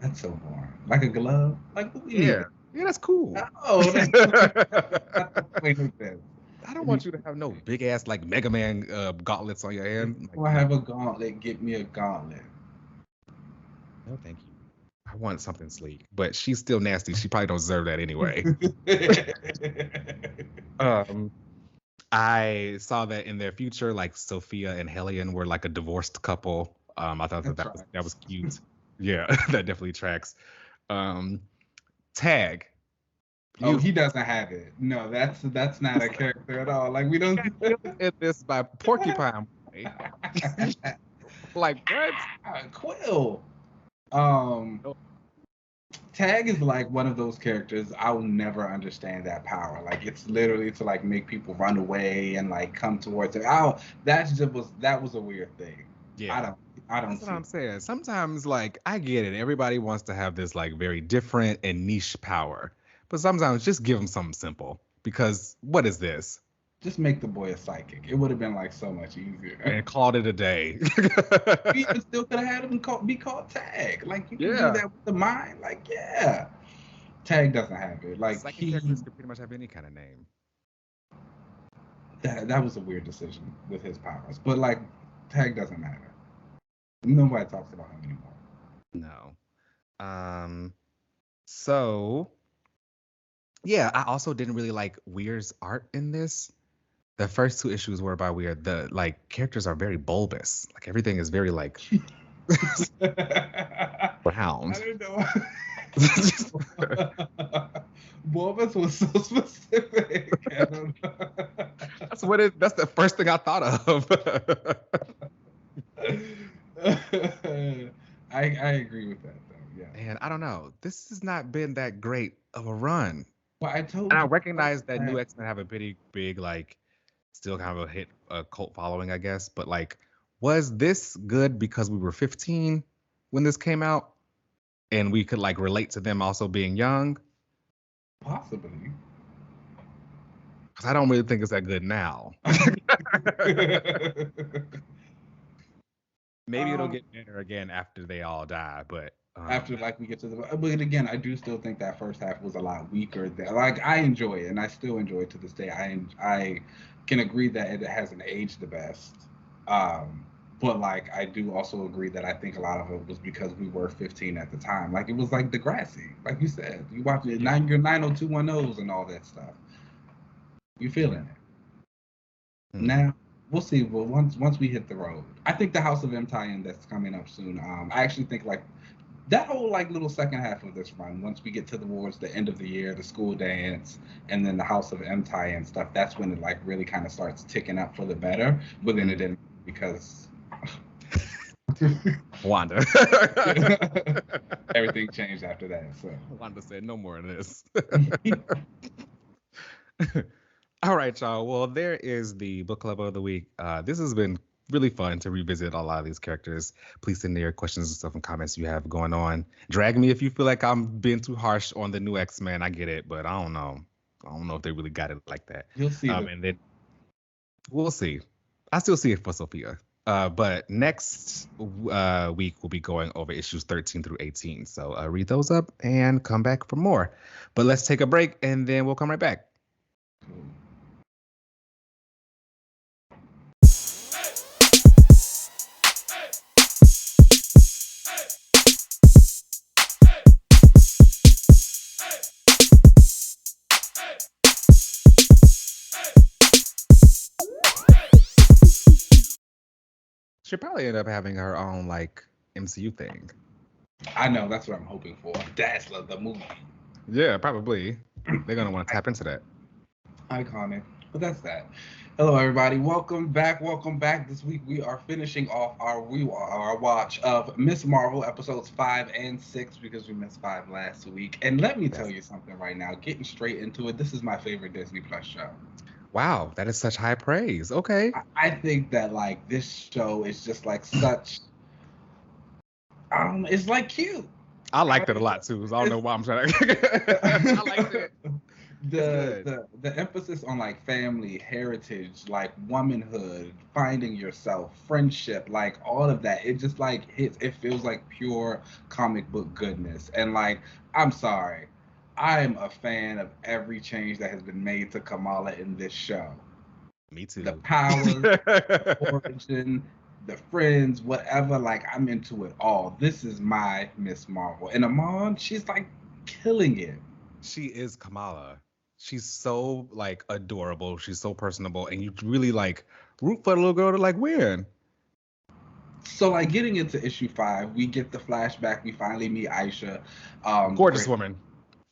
That's so boring. Like a glove? Like, yeah, that's cool. Oh, that's I don't want you to have no big ass like Mega Man gauntlets on your hand. Or have a gauntlet, get me a gauntlet. No, thank you. I want something sleek, but she's still nasty. She probably don't deserve that anyway. I saw that in their future, like Sophia and Hellion were like a divorced couple. I thought that was cute. Yeah, that definitely tracks. Tag. He doesn't have it. No, that's not a character at all. Like, we don't get this by Porcupine Boy. Like what? Quill. Tag is like one of those characters I'll never understand that power. Like, it's literally to like make people run away and like come towards it. That was a weird thing. Yeah. I don't That's what I'm saying. Sometimes like I get it. Everybody wants to have this like very different and niche power. But sometimes just give him something simple. Because what is this? Just make the boy a psychic. It would have been like so much easier. And called it a day. We even still could have had him be called Tag. Like you can Yeah. do that with the mind. Like yeah, Tag doesn't have it. Like Psychic characters could pretty much have any kind of name. That was a weird decision with his powers, but like Tag doesn't matter. Nobody talks about him anymore. No. So yeah, I also didn't really like Weir's art in this. The first 2 issues were by Weir. The like characters are very bulbous. Like everything is very like round. I don't know. Bulbous was so specific. I don't know. That's the first thing I thought of. I agree with that though. Yeah. And I don't know. This has not been that great of a run. Well, and I recognize that New X-Men have a pretty big, like, still kind of a cult following, I guess. But like, was this good because we were 15 when this came out, and we could like relate to them also being young? Possibly. Because I don't really think it's that good now. Maybe it'll get better again after they all die, but after like we get to the, but again, I do still think that first half was a lot weaker. Like I enjoy it, and I still enjoy it to this day. I can agree that it hasn't aged the best, but like I do also agree that I think a lot of it was because we were 15 at the time. Like it was like Degrassi, like you said. You watch it, your 90210s and all that stuff. You feeling it now? We'll see. Well, once we hit the road, I think the House of M tie-in that's coming up soon. I actually think like that whole like little second half of this run, once we get towards the end of the year, the school dance, and then the House of M tie-in stuff, that's when it like really kind of starts ticking up for the better. But then it didn't because Wanda. Everything changed after that. So Wanda said, "No more of this." All right, y'all. Well, there is the book club of the week. This has been really fun to revisit a lot of these characters. Please send your questions and stuff and comments you have going on. Drag me if you feel like I'm being too harsh on the new X-Men. I get it, but I don't know. I don't know if they really got it like that. You'll see. And then we'll see. I still see it for Sophia. But next week we'll be going over issues 13 through 18. So read those up and come back for more. But let's take a break and then we'll come right back. Cool. She'll probably end up having her own like MCU thing. I know, that's what I'm hoping for. That's the movie. Yeah, probably. They're gonna want to tap into that. Iconic. But that's that. Hello, everybody. Welcome back. This week we are finishing off our watch of Miss Marvel episodes 5 and 6 because we missed 5 last week. And let me tell you something right now. Getting straight into it, this is my favorite Disney Plus show. Wow, that is such high praise. Okay. I think that like this show is just like such. It's like cute. I liked it a lot too. So I don't know why I'm trying to. I liked it. The emphasis on like family, heritage, like womanhood, finding yourself, friendship, like all of that. It just like hits. It feels like pure comic book goodness. And like, I'm sorry, I'm a fan of every change that has been made to Kamala in this show. Me too. The powers, the origin, the friends, whatever. Like, I'm into it all. This is my Miss Marvel. And Amon, she's like killing it. She is Kamala. She's so like adorable. She's so personable, and you really like root for the little girl to like win. So like getting into issue 5, we get the flashback. We finally meet Aisha. Gorgeous woman.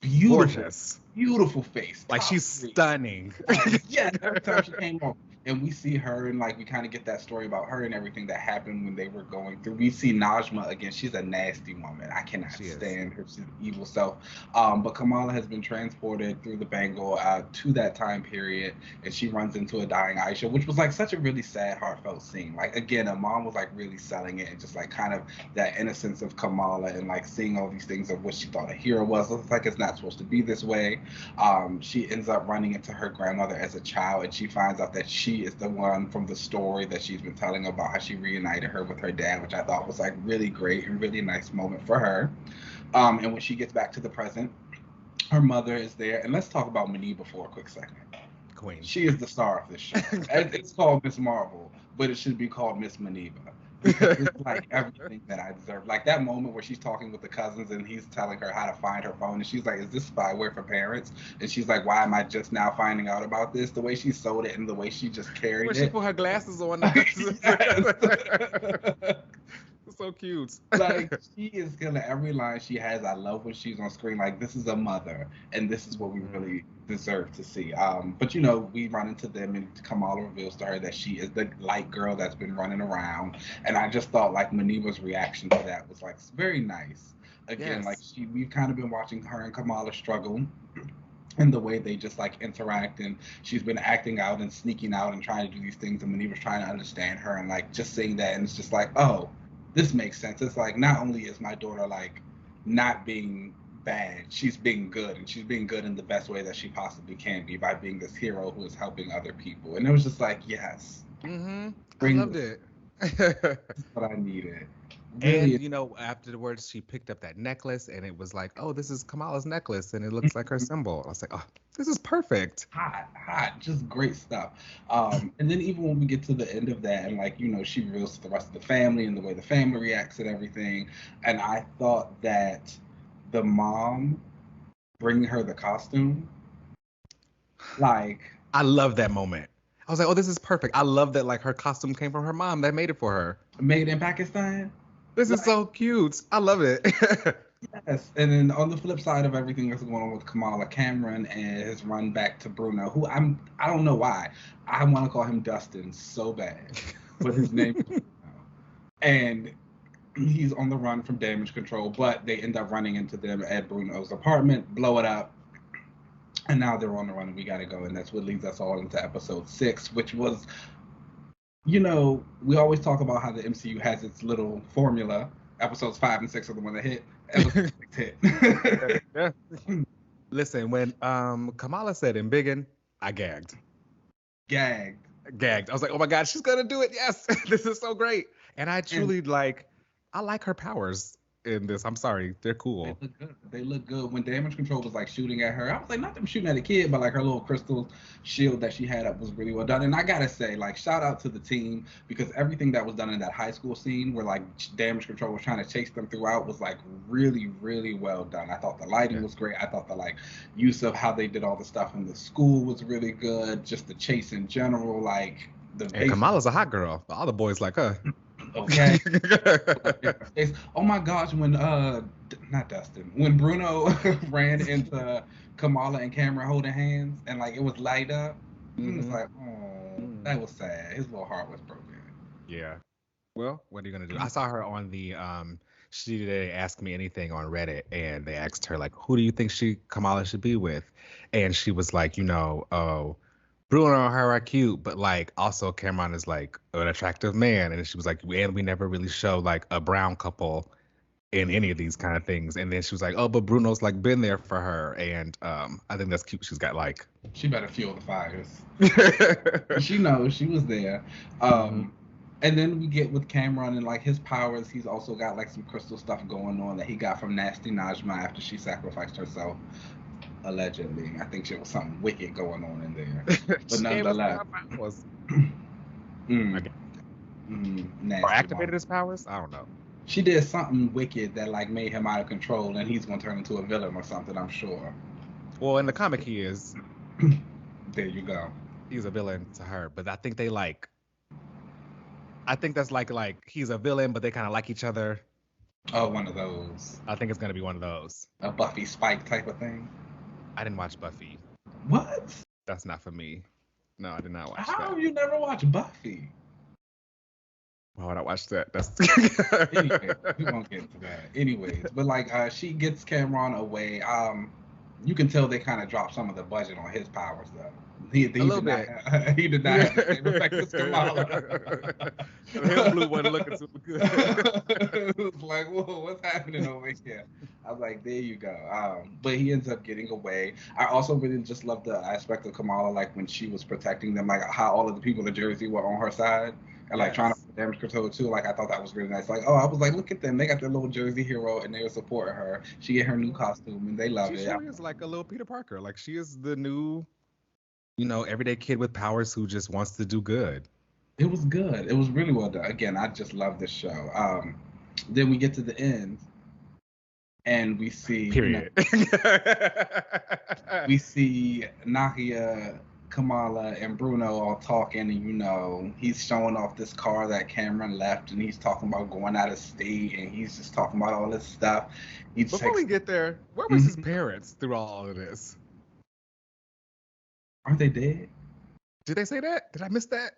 Beautiful, gorgeous, beautiful face. Like she's stunning. Yeah, every time she came on, and we see her and like we kind of get that story about her and everything that happened when they were going through. We see Najma again. She's a nasty woman. I cannot She is. stand her. She's an evil self. But Kamala has been transported through the Bengal to that time period, and she runs into a dying Aisha, which was like such a really sad, heartfelt scene. Like again, her mom was like really selling it, and just like kind of that innocence of Kamala and like seeing all these things of what she thought a hero was. It's like it's not supposed to be this way. She ends up running into her grandmother as a child, and she finds out that she is the one from the story that she's been telling about how she reunited her with her dad, which I thought was like really great and really nice moment for her. And when she gets back to the present, her mother is there. And let's talk about Maniba for a quick second. Queen. She is the star of this show. It's called Miss Marvel, but it should be called Miss Maniba. It's like everything that I deserve. Like that moment where she's talking with the cousins and he's telling her how to find her phone, and she's like, "Is this spyware for parents?" And she's like, "Why am I just now finding out about this?" The way she sold it and the way she just carried When it. she put her glasses on. So cute. Like she is killing every line she has. I love when she's on screen. Like this is a mother, and this is what we really deserve to see. But you know, we run into them, and Kamala reveals to her that she is the light girl that's been running around. And I just thought like Maniba's reaction to that was like very nice. Again, Yes. like we've kind of been watching her and Kamala struggle. And the way they just like interact, and she's been acting out and sneaking out and trying to do these things, and Maniba's trying to understand her, and like just seeing that, and it's just like, oh, this makes sense. It's like not only is my daughter like not being bad, she's being good, and she's being good in the best way that she possibly can be by being this hero who is helping other people. And it was just like, yes, I bring loved this. it. This is what I needed. Really, And you know, afterwards she picked up that necklace and it was like, oh, this is Kamala's necklace and it looks like her symbol. I was like, oh, this is perfect. hot, just great stuff. And then even when we get to the end of that, and like you know, she reveals to the rest of the family and the way the family reacts and everything. And I thought that the mom bringing her the costume, like I love that moment. I was like, oh, this is perfect. I love that like her costume came from her mom that made it for her. made in Pakistan. This is so cute. I love it. Yes, and then on the flip side of everything that's going on with Kamala, Cameron and his run back to Bruno, who I don't know why I want to call him Dustin so bad, but his name is Bruno, and he's on the run from damage control, but they end up running into them at Bruno's apartment, blow it up, and now they're on the run and we gotta go, and that's what leads us all into episode 6, which was, you know, we always talk about how the MCU has its little formula. Episodes 5 and 6 are the one that hit. Episode 6 hit. Yeah. Listen, when Kamala said "embiggen," I gagged. Gagged. I was like, oh my god, she's gonna do it. Yes, this is so great. And I truly I like her powers in this. I'm sorry, they're cool. They look good. They look good. When damage control was like shooting at her, I was like, not them shooting at a kid, but like her little crystal shield that she had up was really well done. And I gotta say, like, shout out to the team, because everything that was done in that high school scene where like damage control was trying to chase them throughout was like really, really well done. I thought the lighting was great. I thought the like use of how they did all the stuff in the school was really good. Just the chase in general, like the. And Kamala's a hot girl. All the boys like her. Okay. Oh my gosh, when not Dustin, when Bruno ran into Kamala and Cameron holding hands and like it was light up, it was like, oh, that was sad. His little heart was broken. Yeah. Well, what are you gonna do? I saw her on the she did Ask Me Anything on Reddit, and they asked her like, who do you think Kamala should be with? And she was like, you know, oh, Bruno and her are cute, but like also Cameron is like an attractive man. And she was like, and we never really show like a brown couple in any of these kind of things. And then she was like, oh, but Bruno's like been there for her. And I think that's cute. She's got like, she better fuel the fires. She knows she was there. And then we get with Cameron and like his powers. He's also got like some crystal stuff going on that he got from Nasty Najma after she sacrificed herself. Allegedly, I think there was something wicked going on in there, but nonetheless, or activated his powers. I don't know. She did something wicked that like made him out of control, and he's gonna turn into a villain or something. I'm sure. Well, in the comic, he is. There you go. He's a villain to her, but I think they like. I think that's like he's a villain, but they kind of like each other. Oh, one of those. I think it's gonna be one of those. A Buffy Spike type of thing. I didn't watch Buffy. What? That's not for me. No, I did not watch How that. have you never watched Buffy? Why would I watch that? That's Anyway, we won't get into that. Anyways, but like she gets Cameron away. You can tell they kind of dropped some of the budget on his powers though. He a little did not bit. have, he did not have the same effect as Kamala. The hell blue wasn't looking super good. It was like, whoa, what's happening over here? I was like, there you go. But he ends up getting away. I also really just love the aspect of Kamala, like when she was protecting them, like how all of the people in Jersey were on her side. And like trying to damage control too. Like I thought that was really nice. Like, I was like, look at them. They got their little Jersey hero and they were supporting her. She get her new costume and they love it. She sure is like a little Peter Parker. Like she is the new, everyday kid with powers who just wants to do good. It was good. It was really well done. Again, I just love this show. Then we get to the end and we see Period. We see Nakia, Kamala, and Bruno all talking, and he's showing off this car that Cameron left, and he's talking about going out of state, and he's just talking about all this stuff. Before we get there, where was his parents through all of this? Aren't they dead? Did they say that? Did I miss that?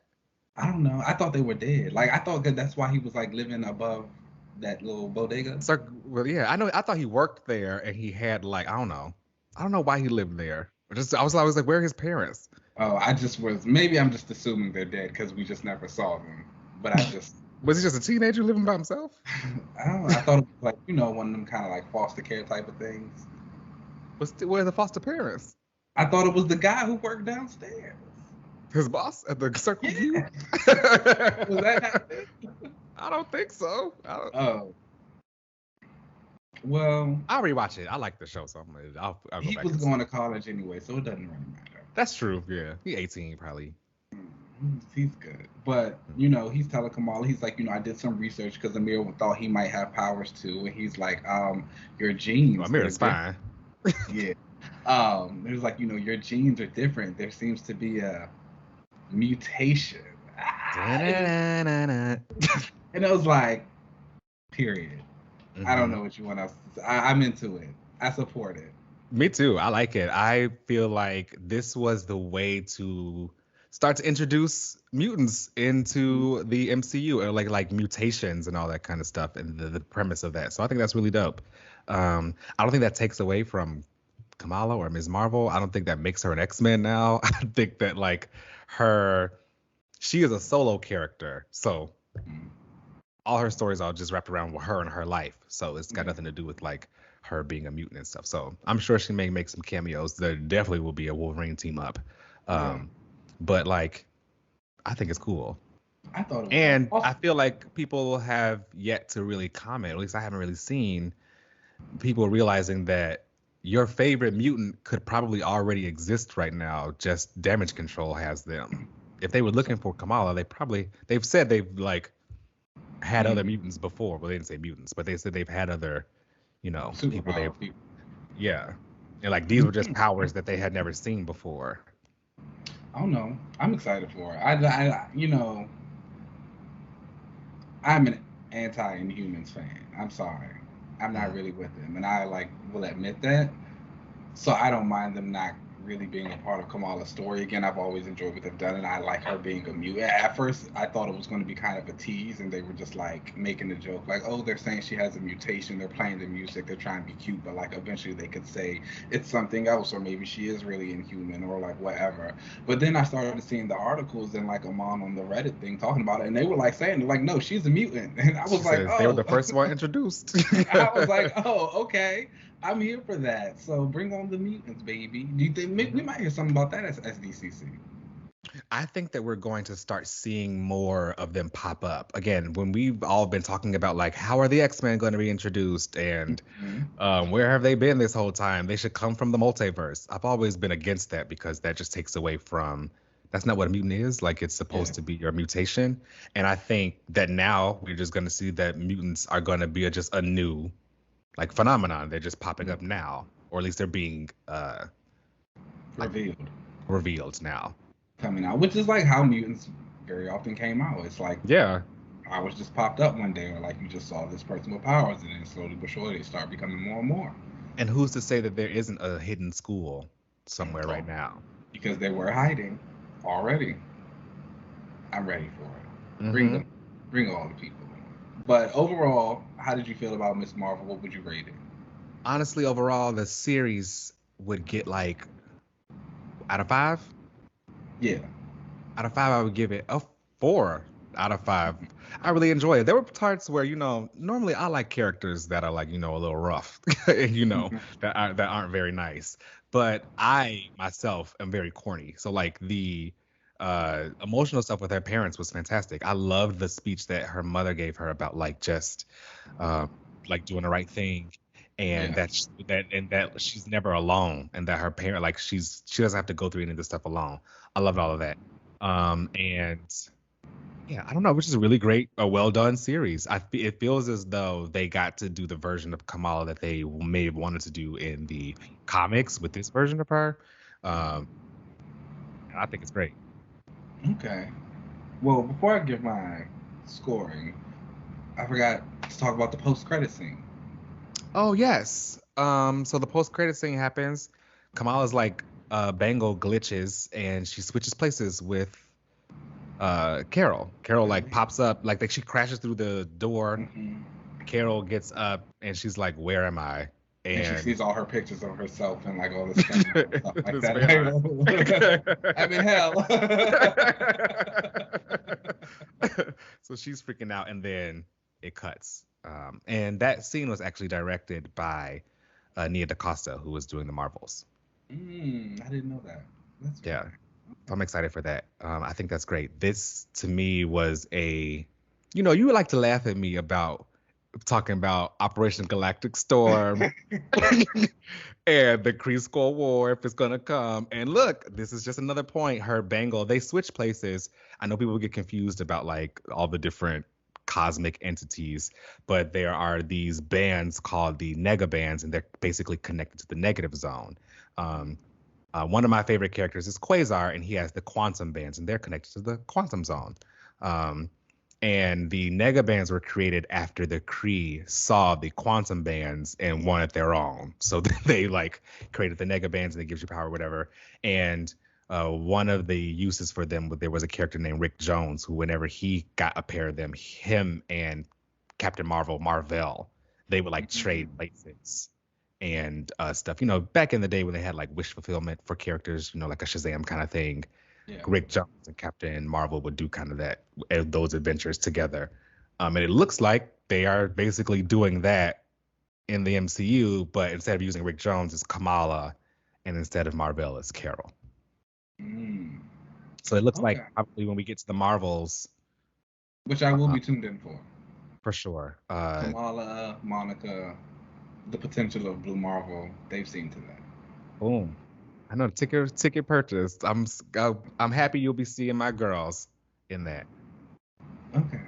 I don't know. I thought they were dead. Like I thought that that's why he was like living above that little bodega. So, well, yeah, I know. I thought he worked there, and he had like I don't know why he lived there. I was like, where are his parents? Oh, maybe I'm just assuming they're dead because we just never saw them. But I just was he just a teenager living by himself? I don't know. I thought it was like one of them kind of like foster care type of things. Where are the foster parents? I thought it was the guy who worked downstairs. His boss at the Circle View? Was that happening? I don't think so. Oh. Well, I'll rewatch it. I like the show, so I'll go he back. was going to college anyway, so it doesn't really matter. That's true. Yeah, he's 18 probably. He's good, but he's telling Kamala, he's like, I did some research because Amir thought he might have powers too, and he's like, your genes. Well, Amir's fine. Yeah. There's like, your genes are different. There seems to be a mutation. And it was like, period. Mm-hmm. I don't know what you want else to say. I'm into it. I support it. Me too. I like it. I feel like this was the way to start to introduce mutants into the MCU, or like mutations and all that kind of stuff, and the premise of that. So I think that's really dope. I don't think that takes away from Kamala or Ms. Marvel. I don't think that makes her an X-Men now. I think that she is a solo character. So all her stories are just wrapped around her and her life. So it's got nothing to do with like her being a mutant and stuff. So I'm sure she may make some cameos. There definitely will be a Wolverine team up. But like, I think it's cool. I thought it was and awesome. I feel like people have yet to really comment. At least I haven't really seen people realizing that your favorite mutant could probably already exist right now. Just Damage Control has them. If they were looking for Kamala, they've said they've like had other mutants before. Well, they didn't say mutants, but they said they've had other, people yeah. And like these were just powers that they had never seen before. I don't know. I'm excited for it. I'm an anti-Inhumans fan. I'm sorry. I'm not really with them, and I will admit that. So I don't mind them not really being a part of Kamala's story. Again, I've always enjoyed what they've done, and I like her being a mutant. At first, I thought it was going to be kind of a tease, and they were just like making a joke, like, oh, they're saying she has a mutation. They're playing the music. They're trying to be cute, but like eventually they could say it's something else, or maybe she is really Inhuman, or like whatever. But then I started seeing the articles and like Amon on the Reddit thing talking about it, and they were like saying, like, no, she's a mutant, and I was like, oh, they were the first one introduced. I was like, oh, okay. I'm here for that. So bring on the mutants, baby. Do you think we might hear something about that as SDCC? I think that we're going to start seeing more of them pop up. Again, when we've all been talking about like, how are the X-Men going to be introduced, and where have they been this whole time? They should come from the multiverse. I've always been against that because that just takes away from, that's not what a mutant is. Like, it's supposed to be your mutation. And I think that now we're just going to see that mutants are going to be just a new like phenomenon. They're just popping up now, or at least they're being revealed now. Coming out, which is like how mutants very often came out. It's like powers just popped up one day, or like you just saw this person with powers, and then slowly but surely they start becoming more and more. And who's to say that there isn't a hidden school somewhere right now? Because they were hiding. Already, I'm ready for it. Bring Mm-hmm. them, bring all the people. But overall, how did you feel about Miss Marvel? What would you rate it? Honestly, overall, the series would get like out of five. Yeah. Out of five, I would give it a 4 out of 5. I really enjoy it. There were parts where, normally I like characters that are like, a little rough, and that aren't very nice. But I myself am very corny. So like the emotional stuff with her parents was fantastic. I loved the speech that her mother gave her about like just uh, like doing the right thing, and Yeah. that she's never alone, and that her parent like she doesn't have to go through any of this stuff alone. I loved all of that. And yeah, I don't know, which is a really great, a well done series. It feels as though they got to do the version of Kamala that they may have wanted to do in the comics with this version of her. Um, and I think it's great. Okay. Well, before I give my scoring, I forgot to talk about the post-credit scene. Oh yes. So the post credit scene happens. Kamala's like Bangle glitches and she switches places with Carol. Carol like pops up like she crashes through the door. Hmm. Carol gets up and she's like, "Where am I?" And she And sees all her pictures of herself and like all this fan art and stuff like this that. fan art. I'm in hell. So she's freaking out, and then it cuts. And that scene was actually directed by Nia DaCosta, who was doing the Marvels. I didn't know that. That's Yeah, fine. so I'm excited for that. I think that's great. This to me was you would like to laugh at me about talking about Operation Galactic Storm and the Kree Skull War if it's gonna come. And look, this is just another point. Her bangle, they switch places. I know people get confused about like all the different cosmic entities, but there are these bands called the nega bands, and they're basically connected to the negative zone. Um, one of my favorite characters is Quasar, and he has the quantum bands, and they're connected to the quantum zone. Um, and the nega bands were created after the Kree saw the quantum bands and wanted their own. So they like created the nega bands, and it gives you power, whatever. And one of the uses for them, there was a character named Rick Jones, who whenever he got a pair of them, him and Captain Marvel, they would like trade Mhm. places and stuff. Back in the day when they had like wish fulfillment for characters, like a Shazam kind of thing, Yeah. Rick Jones and Captain Marvel would do kind of those adventures together. And it looks like they are basically doing that in the MCU, but instead of using Rick Jones, it's Kamala, and instead of Marvel, it's Carol. Mm. So it looks like Okay. probably when we get to the Marvels, Which I will uh, be tuned in for. for sure. Kamala, Monica, the potential of Blue Marvel, they've seen to that. Boom. I know ticket purchase. I'm happy you'll be seeing my girls in that. Okay.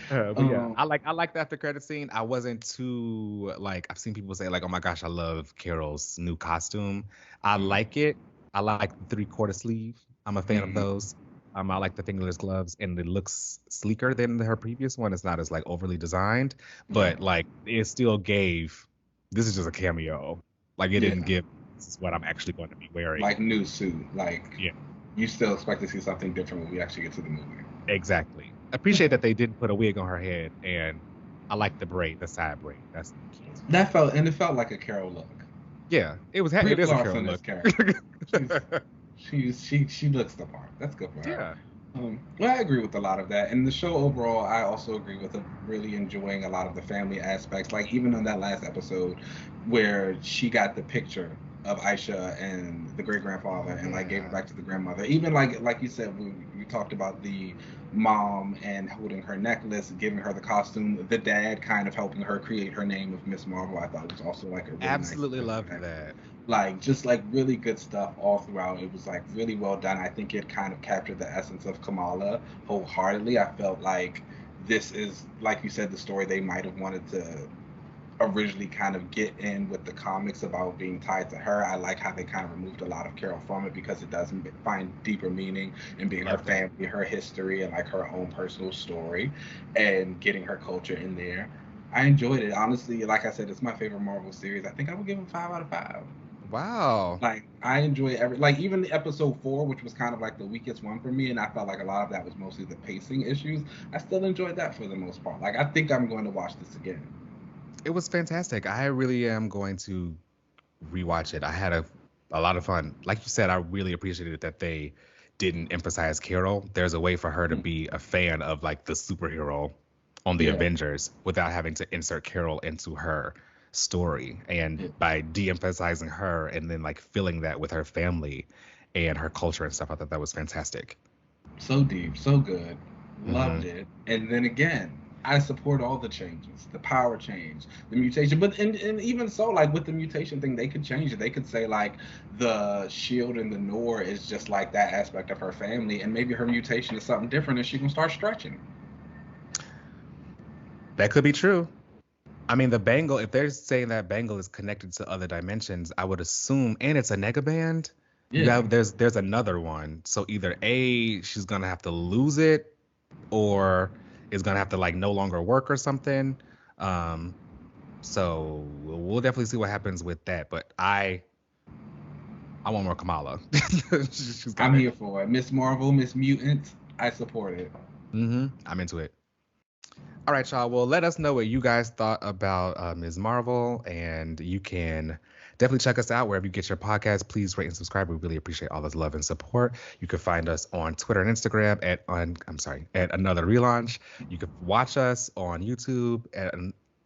But yeah, um, I like the after credit scene. I wasn't too like I've seen people say like, oh my gosh, I love Carol's new costume. I like it. I like the 3/4 sleeve. I'm a fan of mhm. those. I like the fingerless gloves, and it looks sleeker than her previous one. It's not as like overly designed, Yeah. but like it still gave. This is just a cameo. Like it didn't Yeah. give. This is what I'm actually going to be wearing. Like new suit. Like Yeah. you still expect to see something different when we actually get to the movie. Exactly. Appreciate that they didn't put a wig on her head, and I like the braid, the side braid. That's the key to it. It felt like a Carol look. Yeah, Brie it is a Carol Larson is look. Carol. She's she looks the part. That's good for her. Yeah. Well, I agree with a lot of that. And the show overall, I also agree with really enjoying a lot of the family aspects. Like even on that last episode where she got the picture of Aisha and the great grandfather and like gave it Yeah. back to the grandmother. Even like you said, we talked about the mom and holding her necklace, giving her the costume, the dad kind of helping her create her name of Miss Marvel. I thought was also like a really nice Absolutely touch loved there. that. Like just like really good stuff all throughout. It was like really well done. I think it kind of captured the essence of Kamala wholeheartedly. I felt like this is, like you said, the story they might have wanted to originally kind of get in with the comics about being tied to her. I like how they kind of removed a lot of Carol from it because it does find deeper meaning in being her Loved it. family, her history, and like her own personal story, and getting her culture in there. I enjoyed it honestly. Like I said, it's my favorite Marvel series. I think I would give it 5 out of 5. Wow. Like I enjoy like even the episode 4, which was kind of like the weakest one for me, and I felt like a lot of that was mostly the pacing issues. I still enjoyed that for the most part. Like I think I'm going to watch this again. It was fantastic. I really am going to rewatch it. I had a lot of fun. Like you said, I really appreciated that they didn't emphasize Carol. There's a way for her to be a fan of like the superhero on the Yeah. Avengers without having to insert Carol into her story. And by de-emphasizing her and then like filling that with her family and her culture and stuff, I thought that was fantastic. So deep, so good. Mm-hmm. Loved it. And then again, I support all the changes, the power change, the mutation. But and even so, like with the mutation thing, they could change it. They could say like the shield and the Nor is just like that aspect of her family, and maybe her mutation is something different, and she can start stretching. That could be true. I mean, the bangle, if they're saying that bangle is connected to other dimensions, I would assume, and it's a negaband. You Yeah. have there's another one. So either A, she's gonna have to lose it, or it's gonna have to like no longer work or something. Um, so we'll definitely see what happens with that. But I want more Kamala. She's got I'm it. here for it. Miss Marvel, Miss Mutant, I support it. I'm into it. All right, y'all. Well, let us know what you guys thought about Ms. Marvel, and you can definitely check us out wherever you get your podcast. Please rate and subscribe. We really appreciate all this love and support. You can find us on Twitter and Instagram at Another Relaunch. You can watch us on YouTube at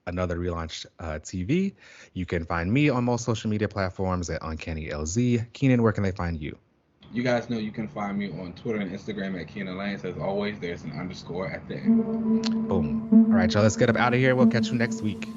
Another Relaunch TV. You can find me on most social media platforms at Uncanny LZ. Keenan, where can they find you? You guys know you can find me on Twitter and Instagram at Keenan Lance. As always, there's an underscore at the end. Boom. All right, y'all. Let's get up out of here. We'll catch you next week.